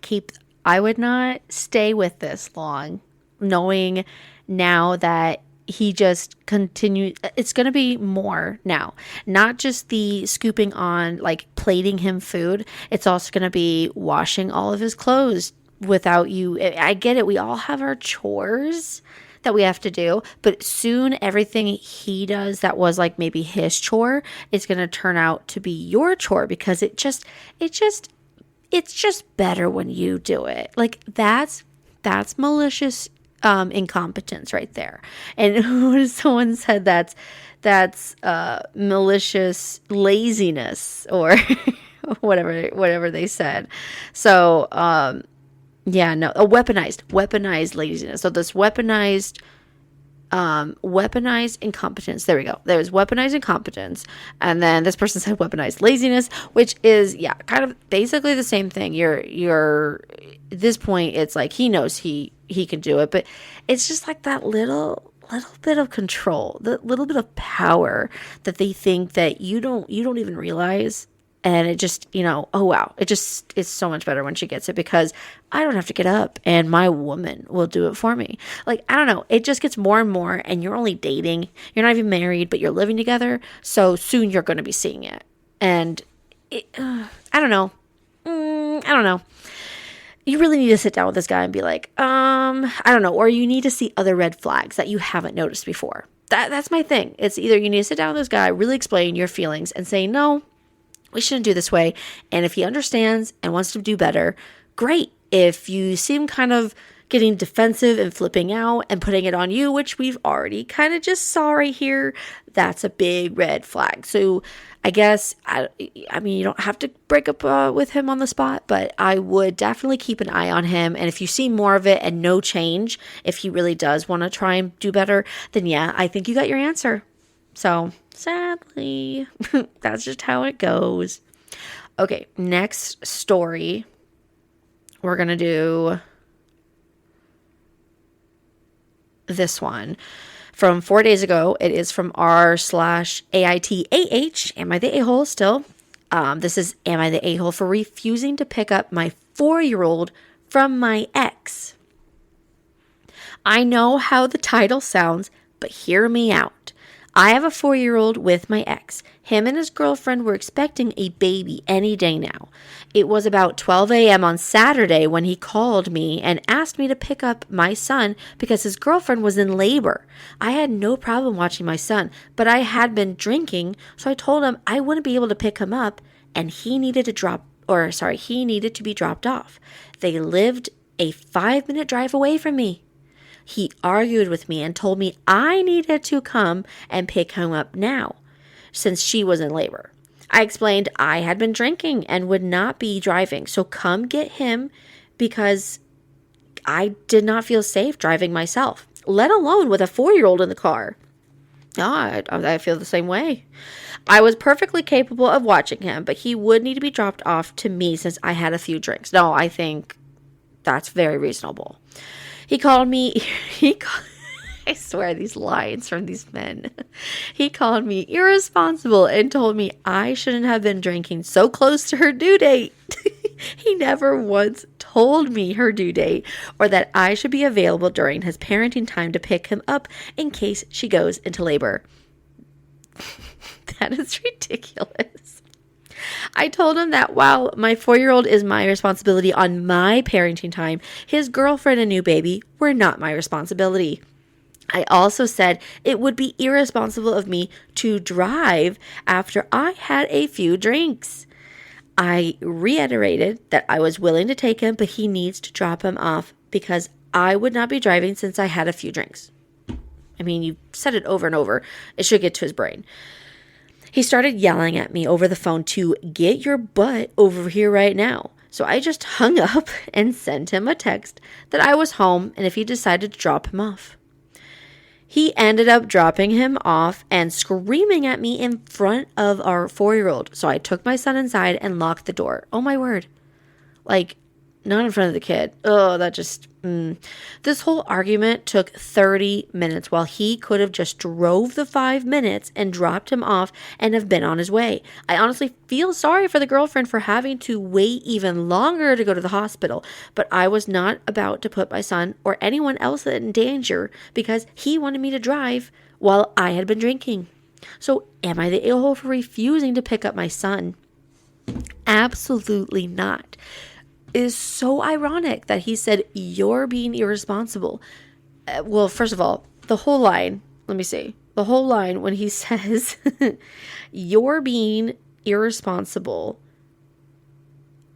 stay with this long, knowing now that he just continued. It's going to be more now, not just the scooping on, like plating him food. It's also going to be washing all of his clothes without you. I get it. We all have our chores that we have to do, but soon everything he does that was like maybe his chore is going to turn out to be your chore because it's just better when you do it. Like that's malicious incompetence right there. And when someone said that's malicious laziness or whatever they said. So yeah, no, a weaponized laziness. So this weaponized weaponized incompetence. There we go. There's weaponized incompetence. And then this person said weaponized laziness, which is, yeah, kind of basically the same thing. You're at this point, it's like he knows he can do it, but it's just like that little bit of control, the little bit of power that they think that you don't even realize. And it just, oh wow, it's so much better when she gets it because I don't have to get up and my woman will do it for me. Like, I don't know, it just gets more and more, and you're only dating. You're not even married, but you're living together. So soon you're going to be seeing it. And I don't know. I don't know. You really need to sit down with this guy and be like, I don't know. Or you need to see other red flags that you haven't noticed before. That's my thing. It's either you need to sit down with this guy, really explain your feelings and say, no, we shouldn't do this way. And if he understands and wants to do better, great. If you seem kind of getting defensive and flipping out and putting it on you, which we've already kind of just saw right here, that's a big red flag. So I guess, I mean, you don't have to break up with him on the spot, but I would definitely keep an eye on him. And if you see more of it and no change, if he really does want to try and do better, then yeah, I think you got your answer. So sadly, that's just how it goes. Okay, next story. We're going to do this one from 4 days ago. It is from r/AITAH. Am I the a-hole still? This is, am I the a-hole for refusing to pick up my 4-year-old from my ex? I know how the title sounds, but hear me out. I have a 4-year-old with my ex. Him and his girlfriend were expecting a baby any day now. It was about 12 a.m. on Saturday when he called me and asked me to pick up my son because his girlfriend was in labor. I had no problem watching my son, but I had been drinking, so I told him I wouldn't be able to pick him up and he needed to be dropped off. They lived a 5-minute drive away from me. He argued with me and told me I needed to come and pick him up now, since she was in labor. I explained I had been drinking and would not be driving, so come get him because I did not feel safe driving myself, let alone with a 4-year-old in the car. I feel the same way. I was perfectly capable of watching him, but he would need to be dropped off to me since I had a few drinks. No, I think that's very reasonable. He called me, I swear these lines from these men. He called me irresponsible and told me I shouldn't have been drinking so close to her due date. He never once told me her due date or that I should be available during his parenting time to pick him up in case she goes into labor. That is ridiculous. I told him that while my 4-year-old is my responsibility on my parenting time, his girlfriend and new baby were not my responsibility. I also said it would be irresponsible of me to drive after I had a few drinks. I reiterated that I was willing to take him, but he needs to drop him off because I would not be driving since I had a few drinks. I mean, you said it over and over. It should get to his brain. He started yelling at me over the phone to get your butt over here right now. So I just hung up and sent him a text that I was home and if he decided to drop him off. He ended up dropping him off and screaming at me in front of our 4-year-old. So I took my son inside and locked the door. Oh my word. Like, not in front of the kid. Oh, that just... This whole argument took 30 minutes while he could have just drove the 5 minutes and dropped him off and have been on his way. I honestly feel sorry for the girlfriend for having to wait even longer to go to the hospital, but I was not about to put my son or anyone else in danger because he wanted me to drive while I had been drinking. So am I the a-hole for refusing to pick up my son? Absolutely not. It is so ironic that he said, you're being irresponsible. Well, first of all, the whole line, let me see. The whole line when he says, you're being irresponsible.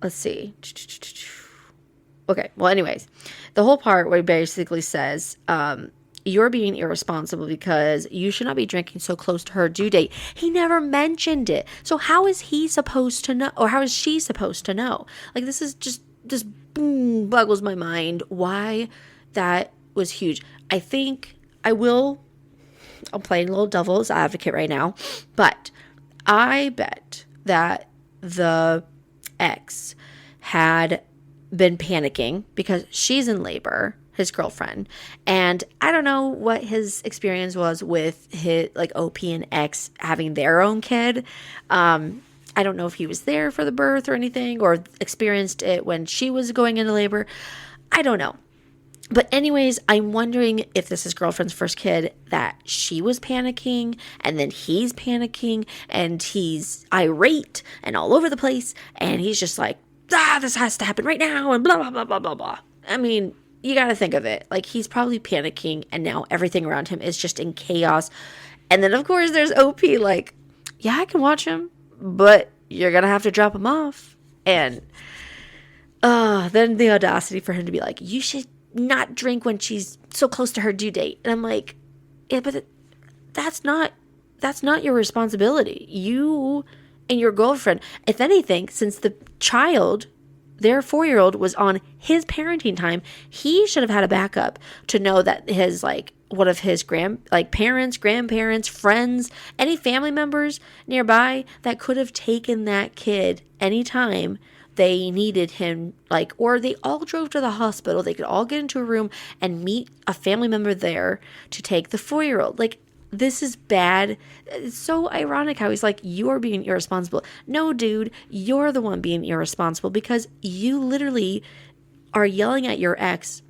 Let's see. Okay, well, anyways, the whole part where he basically says, you're being irresponsible because you should not be drinking so close to her due date. He never mentioned it. So how is he supposed to know, or how is she supposed to know? Like, this is just boggles my mind why that was huge. I think I'm playing a little devil's advocate right now, but I bet that the ex had been panicking because she's in labor, his girlfriend, and I don't know what his experience was with his like OP and X having their own kid. I don't know if he was there for the birth or anything, or experienced it when she was going into labor. I don't know. But anyways, I'm wondering if this is girlfriend's first kid, that she was panicking and then he's panicking and he's irate and all over the place. And he's just like, this has to happen right now and blah, blah, blah, blah, blah, blah. I mean, you got to think of it. Like, he's probably panicking and now everything around him is just in chaos. And then, of course, there's OP like, yeah, I can watch him, but you're going to have to drop him off. And then the audacity for him to be like, you should not drink when she's so close to her due date. And I'm like, yeah, but that's not your responsibility. You and your girlfriend, if anything, since the child, their 4-year-old, was on his parenting time, he should have had a backup to know that his like one of his parents, grandparents, friends, any family members nearby that could have taken that kid anytime they needed him, like, or they all drove to the hospital. They could all get into a room and meet a family member there to take the 4-year-old. Like, this is bad. It's so ironic how he's like, you're being irresponsible. No, dude, you're the one being irresponsible because you literally are yelling at your ex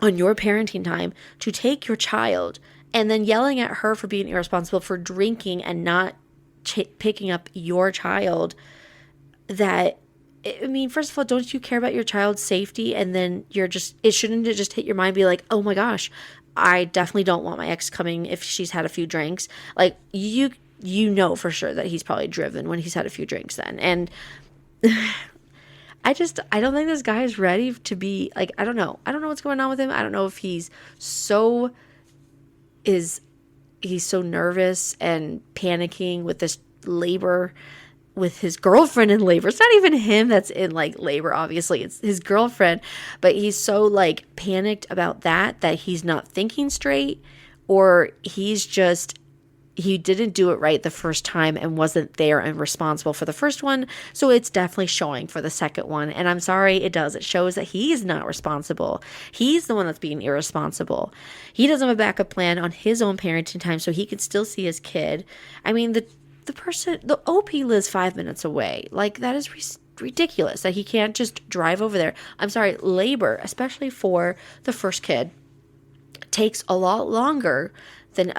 on your parenting time to take your child and then yelling at her for being irresponsible for drinking and not picking up your child. That, I mean, first of all, don't you care about your child's safety? And then it shouldn't have just hit your mind, be like, oh my gosh, I definitely don't want my ex coming if she's had a few drinks. Like, you know for sure that he's probably driven when he's had a few drinks then. And I don't think this guy is ready to be, like, I don't know what's going on with him. I don't know if he's so nervous and panicking with this labor, with his girlfriend in labor. It's not even him that's in like labor, obviously, it's his girlfriend, but he's so like panicked about that he's not thinking straight, or he didn't do it right the first time and wasn't there and responsible for the first one. So it's definitely showing for the second one. And I'm sorry, it shows that he's not responsible. He's the one that's being irresponsible. He doesn't have a backup plan on his own parenting time so he can still see his kid. I mean, the OP lives 5 minutes away. Like, that is ridiculous that he can't just drive over there. I'm sorry, labor, especially for the first kid, takes a lot longer than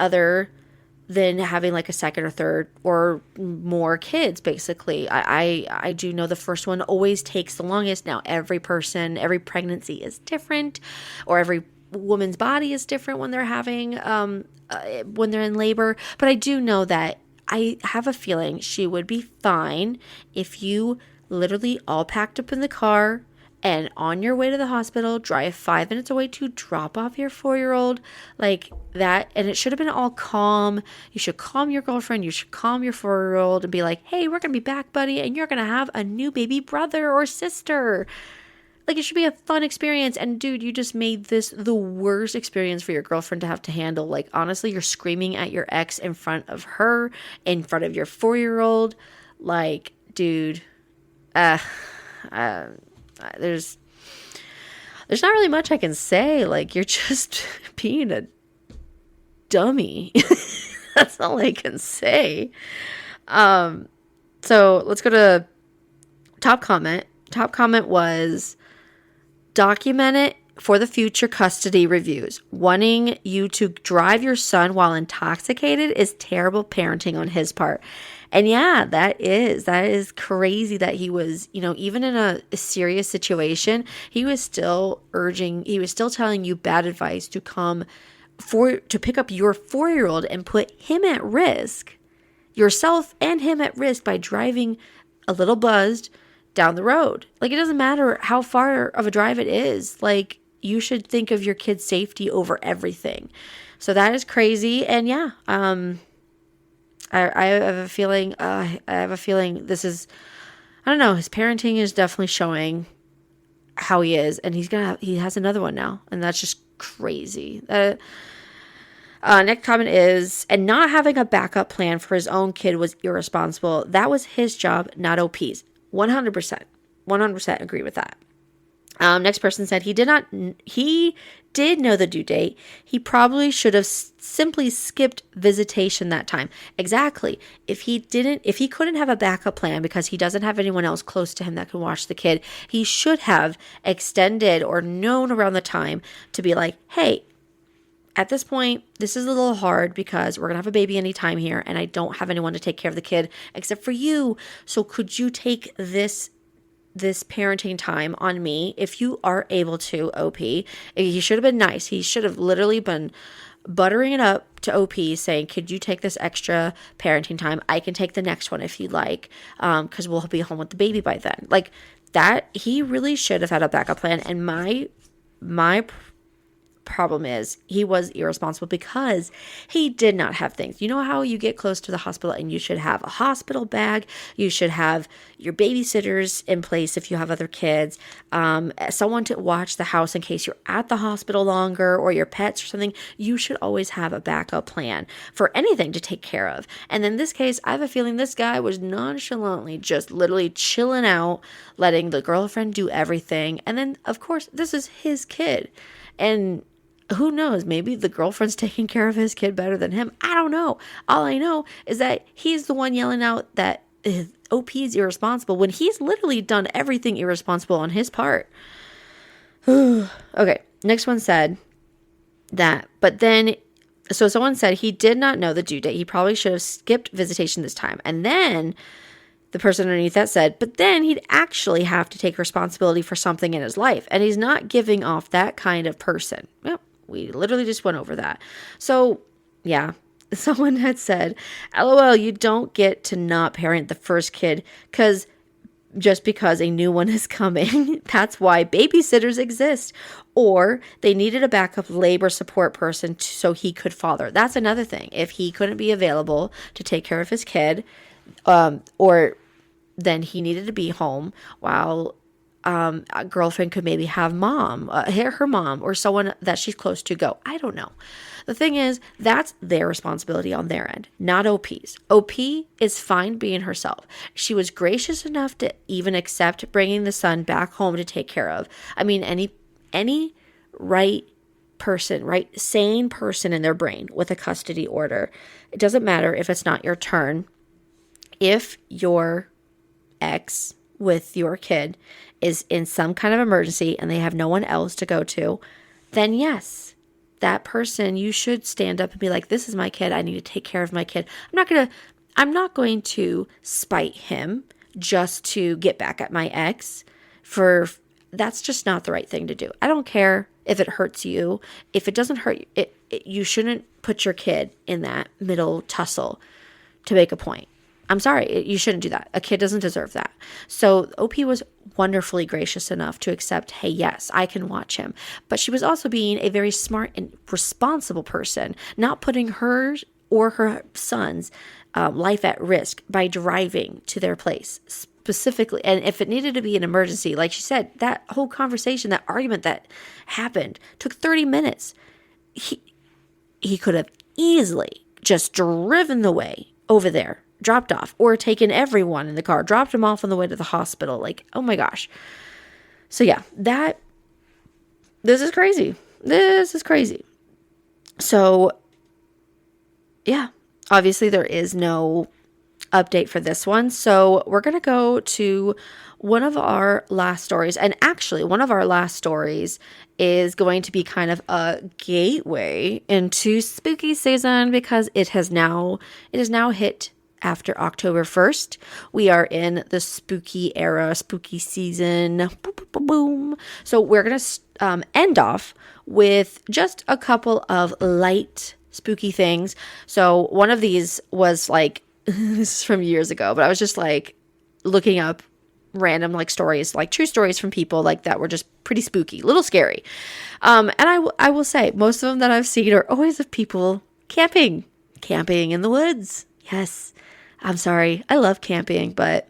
having like a second or third or more kids, basically. I do know the first one always takes the longest. Now, every pregnancy is different, or every woman's body is different when they're when they're in labor. But I do know that I have a feeling she would be fine if you literally all packed up in the car and on your way to the hospital, drive 5 minutes away to drop off your 4-year-old, like that. And it should have been all calm. You should calm your girlfriend. You should calm your 4-year-old and be like, hey, we're going to be back, buddy. And you're going to have a new baby brother or sister. Like, it should be a fun experience. And dude, you just made this the worst experience for your girlfriend to have to handle. Like, honestly, you're screaming at your ex in front of her, in front of your 4-year-old. Like, dude, there's not really much I can say. Like, you're just being a dummy. That's all I can say. So let's go to top comment. Top comment was, document it for the future custody reviews. Wanting you to drive your son while intoxicated is terrible parenting on his part. And yeah, that is crazy that he was, even in a serious situation, he was still telling you bad advice to pick up your 4-year-old and put him at risk, yourself and him at risk, by driving a little buzzed down the road. Like, it doesn't matter how far of a drive it is. Like, you should think of your kid's safety over everything. So that is crazy. And yeah, I have a feeling this is, I don't know, his parenting is definitely showing how he is, and he has another one now, and that's just crazy. Next comment is, and not having a backup plan for his own kid was irresponsible. That was his job, not OP's. 100%. 100% agree with that. Next person said he did know the due date. He probably should have simply skipped visitation that time. Exactly. If he couldn't have a backup plan because he doesn't have anyone else close to him that can watch the kid, he should have extended or known around the time to be like, hey, at this point, this is a little hard because we're going to have a baby anytime here and I don't have anyone to take care of the kid except for you. So could you take this parenting time on me if you are able to, OP? He should have been nice. He should have literally been buttering it up to OP saying, could you take this extra parenting time? I can take the next one if you like, because we'll be home with the baby by then. Like that, he really should have had a backup plan. And my problem is he was irresponsible because he did not have things. You know how you get close to the hospital and you should have a hospital bag, you should have your babysitters in place if you have other kids, someone to watch the house in case you're at the hospital longer or your pets or something. You should always have a backup plan for anything to take care of. And in this case, I have a feeling this guy was nonchalantly just literally chilling out, letting the girlfriend do everything. And then of course this is his kid, and who knows, maybe the girlfriend's taking care of his kid better than him. I don't know. All I know is that he's the one yelling out that OP is irresponsible when he's literally done everything irresponsible on his part. Okay, next one said that, but then, so someone said he did not know the due date. He probably should have skipped visitation this time. And then the person underneath that said, but then he'd actually have to take responsibility for something in his life. And he's not giving off that kind of person. Yep. We literally just went over that. So, yeah, someone had said, LOL, you don't get to not parent the first kid just because a new one is coming. That's why babysitters exist. Or they needed a backup labor support person so he could father. That's another thing. If he couldn't be available to take care of his kid, or then he needed to be home while a girlfriend could maybe have her mom or someone that she's close to go. I don't know. The thing is, that's their responsibility on their end, not OP's. OP is fine being herself. She was gracious enough to even accept bringing the son back home to take care of. I mean, any right person, right, sane person in their brain with a custody order, it doesn't matter if it's not your turn. If your ex with your kid is in some kind of emergency and they have no one else to go to, then yes, that person, you should stand up and be like, this is my kid. I need to take care of my kid. I'm not going to spite him just to get back at my ex. That's just not the right thing to do. I don't care if it hurts you. If it doesn't hurt you, you shouldn't put your kid in that middle tussle to make a point. I'm sorry, you shouldn't do that. A kid doesn't deserve that. So OP was wonderfully gracious enough to accept, hey, yes, I can watch him. But she was also being a very smart and responsible person, not putting her or her son's life at risk by driving to their place specifically. And if it needed to be an emergency, like she said, that whole conversation, that argument that happened took 30 minutes. He could have easily just driven the way over there, dropped off, or taken everyone in the car, dropped them off on the way to the hospital. Like, oh my gosh. So yeah, this is crazy. This is crazy. So yeah, obviously there is no update for this one. So we're going to go to one of our last stories. And actually, one of our last stories is going to be kind of a gateway into spooky season because it has now hit after October 1st. We are in the spooky era, spooky season. Boom, boom, boom, boom. So we're going to end off with just a couple of light spooky things. So one of these was like, this is from years ago, but I was just like looking up random like stories, like true stories from people like that were just pretty spooky, a little scary. And I will say most of them that I've seen are always of people camping in the woods. Yes. I'm sorry. I love camping, but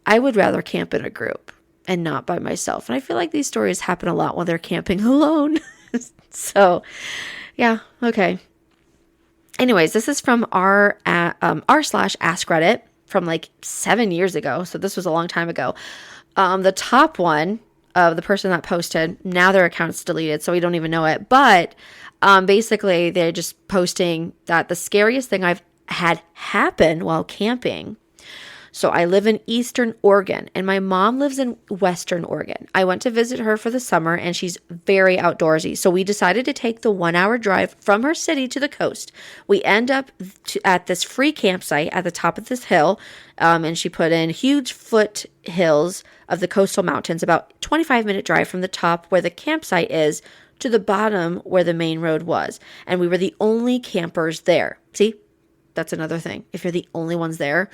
I would rather camp in a group and not by myself. And I feel like these stories happen a lot when they're camping alone. So Yeah. Okay. Anyways, this is from r/AskReddit from like 7 years ago. So this was a long time ago. The top one of the person that posted, now their account's deleted, so we don't even know it. But basically, they're just posting that the scariest thing I've had happen while camping. So I live in Eastern Oregon, and my mom lives in Western Oregon. I went to visit her for the summer, and she's very outdoorsy. So we decided to take the 1-hour drive from her city to the coast. We end up at this free campsite at the top of this hill, and she put in huge foot hills of the coastal mountains, about 25-minute drive from the top where the campsite is to the bottom where the main road was. And we were the only campers there. See, that's another thing. If you're the only ones there,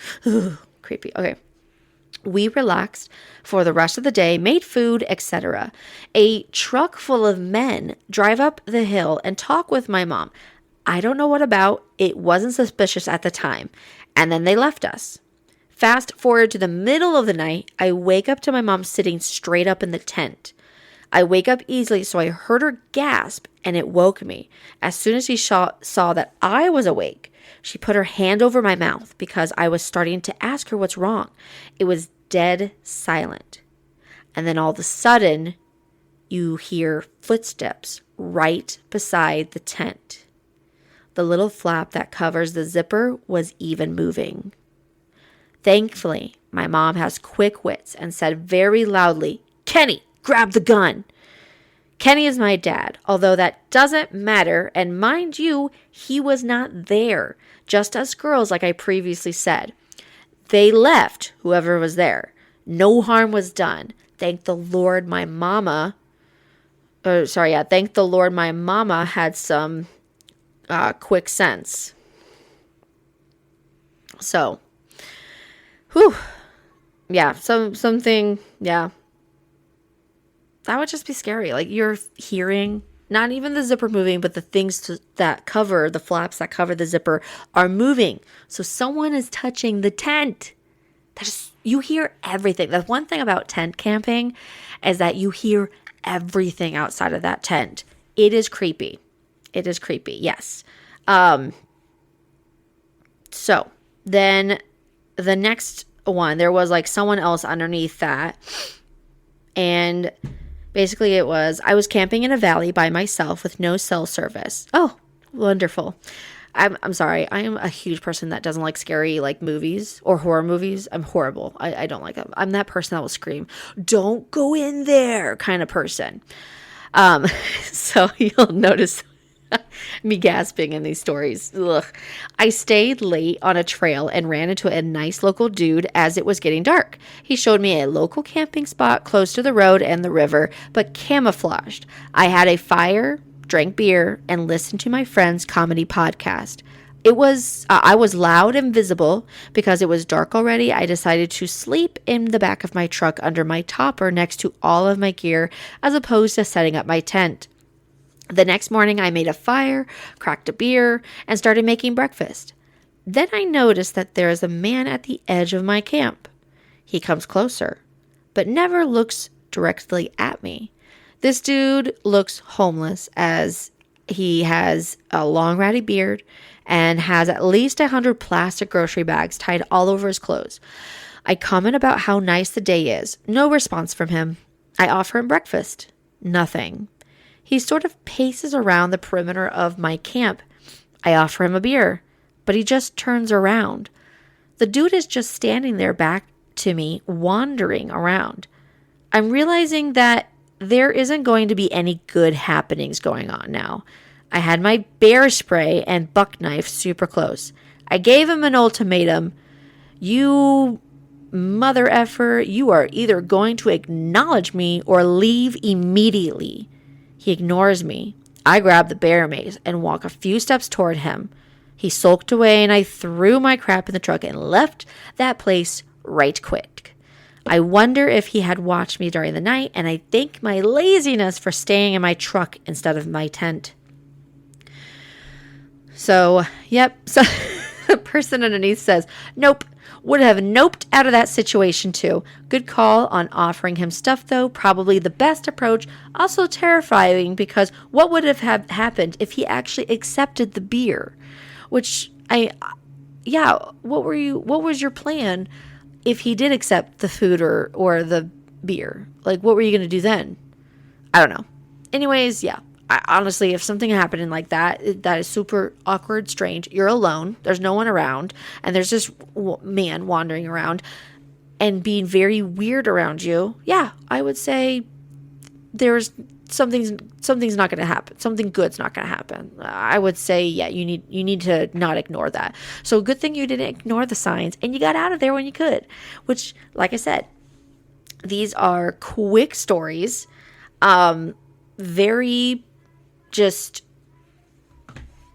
creepy. Okay. We relaxed for the rest of the day, made food, etc. A truck full of men drive up the hill and talk with my mom. I don't know what about. It wasn't suspicious at the time. And then they left us. Fast forward to the middle of the night, I wake up to my mom sitting straight up in the tent. I wake up easily, so I heard her gasp, and it woke me. As soon as she saw that I was awake, she put her hand over my mouth because I was starting to ask her what's wrong. It was dead silent. And then all of a sudden, you hear footsteps right beside the tent. The little flap that covers the zipper was even moving. Thankfully, my mom has quick wits and said very loudly, "Kenny, grab the gun." Kenny is my dad, although that doesn't matter, and mind you, he was not there, just us girls like I previously said. They left, whoever was there. No harm was done. Thank the Lord my mama had some quick sense. So, yeah, something, yeah. That would just be scary. Like, you're hearing not even the zipper moving, but the things that cover, the flaps that cover the zipper are moving. So someone is touching the tent. You hear everything. The one thing about tent camping is that you hear everything outside of that tent. It is creepy. It is creepy, yes. So then the next one, there was like someone else underneath that. And basically it was, I was camping in a valley by myself with no cell service. Oh, wonderful. I'm sorry. I am a huge person that doesn't like scary like movies or horror movies. I'm horrible. I don't like them. I'm that person that will scream, "Don't go in there," kind of person. So you'll notice me gasping in these stories. Ugh. I stayed late on a trail and ran into a nice local dude as it was getting dark. He showed me a local camping spot close to the road and the river, but camouflaged. I had a fire, drank beer, and listened to my friend's comedy podcast. I was loud and visible because it was dark already. I decided to sleep in the back of my truck under my topper next to all of my gear as opposed to setting up my tent. The next morning, I made a fire, cracked a beer, and started making breakfast. Then I noticed that there is a man at the edge of my camp. He comes closer, but never looks directly at me. This dude looks homeless as he has a long ratty beard and has at least 100 plastic grocery bags tied all over his clothes. I comment about how nice the day is. No response from him. I offer him breakfast. Nothing. He sort of paces around the perimeter of my camp. I offer him a beer, but he just turns around. The dude is just standing there back to me, wandering around. I'm realizing that there isn't going to be any good happenings going on now. I had my bear spray and buck knife super close. I gave him an ultimatum. "You mother effer, you are either going to acknowledge me or leave immediately." He ignores me. I grab the bear mace and walk a few steps toward him. He sulked away and I threw my crap in the truck and left that place right quick. I wonder if he had watched me during the night, and I thank my laziness for staying in my truck instead of my tent. So, yep. So the person underneath says, "Nope, would have noped out of that situation too. Good call on offering him stuff though. Probably the best approach. Also terrifying because what would have happened if he actually accepted the beer? What was your plan if he did accept the food or the beer? Like, what were you going to do then? I don't know. Anyways, yeah. Honestly, if something happened like that, that is super awkward, strange. You're alone. There's no one around. And there's this man wandering around and being very weird around you. Yeah, I would say something's not going to happen. Something good's not going to happen. I would say, yeah, you need to not ignore that. So good thing you didn't ignore the signs and you got out of there when you could, which, like I said, these are quick stories. Very just,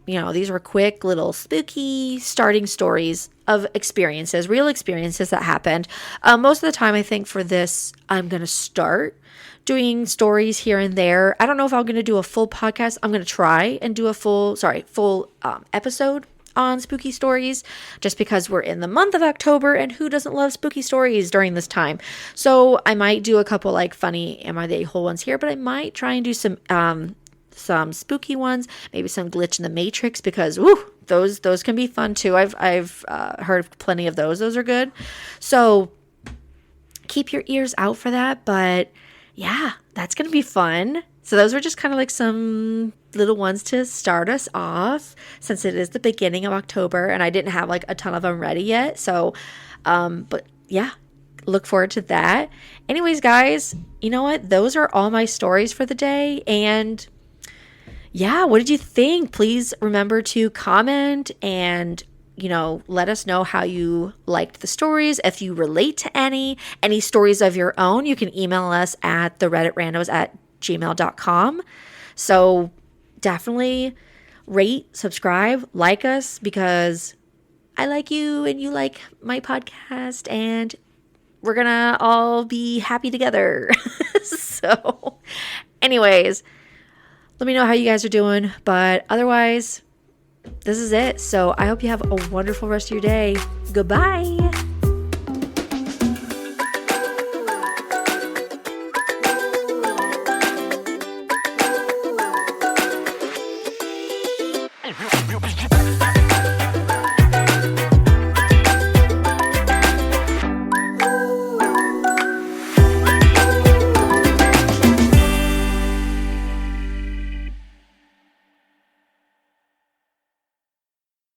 these were quick little spooky starting stories of experiences, real experiences that happened. Most of the time, I think for this, I'm going to start doing stories here and there. I don't know if I'm going to do a full podcast. I'm going to try and do a full episode on spooky stories, just because we're in the month of October and who doesn't love spooky stories during this time. So I might do a couple like funny Am I the A-hole ones here, but I might try and do some spooky ones, maybe some glitch in the Matrix, because those can be fun too. I've heard plenty of those. Those are good. So keep your ears out for that. But yeah, that's going to be fun. So those were just kind of like some little ones to start us off, since it is the beginning of October and I didn't have like a ton of them ready yet. So, but yeah, look forward to that. Anyways, guys, you know what? Those are all my stories for the day. And yeah, what did you think? Please remember to comment and, let us know how you liked the stories. If you relate to any stories of your own, you can email us at the Reddit Randos at gmail.com. So definitely rate, subscribe, like us, because I like you and you like my podcast and we're gonna all be happy together. So anyways, let me know how you guys are doing, but otherwise this is it. So I hope you have a wonderful rest of your day. Goodbye.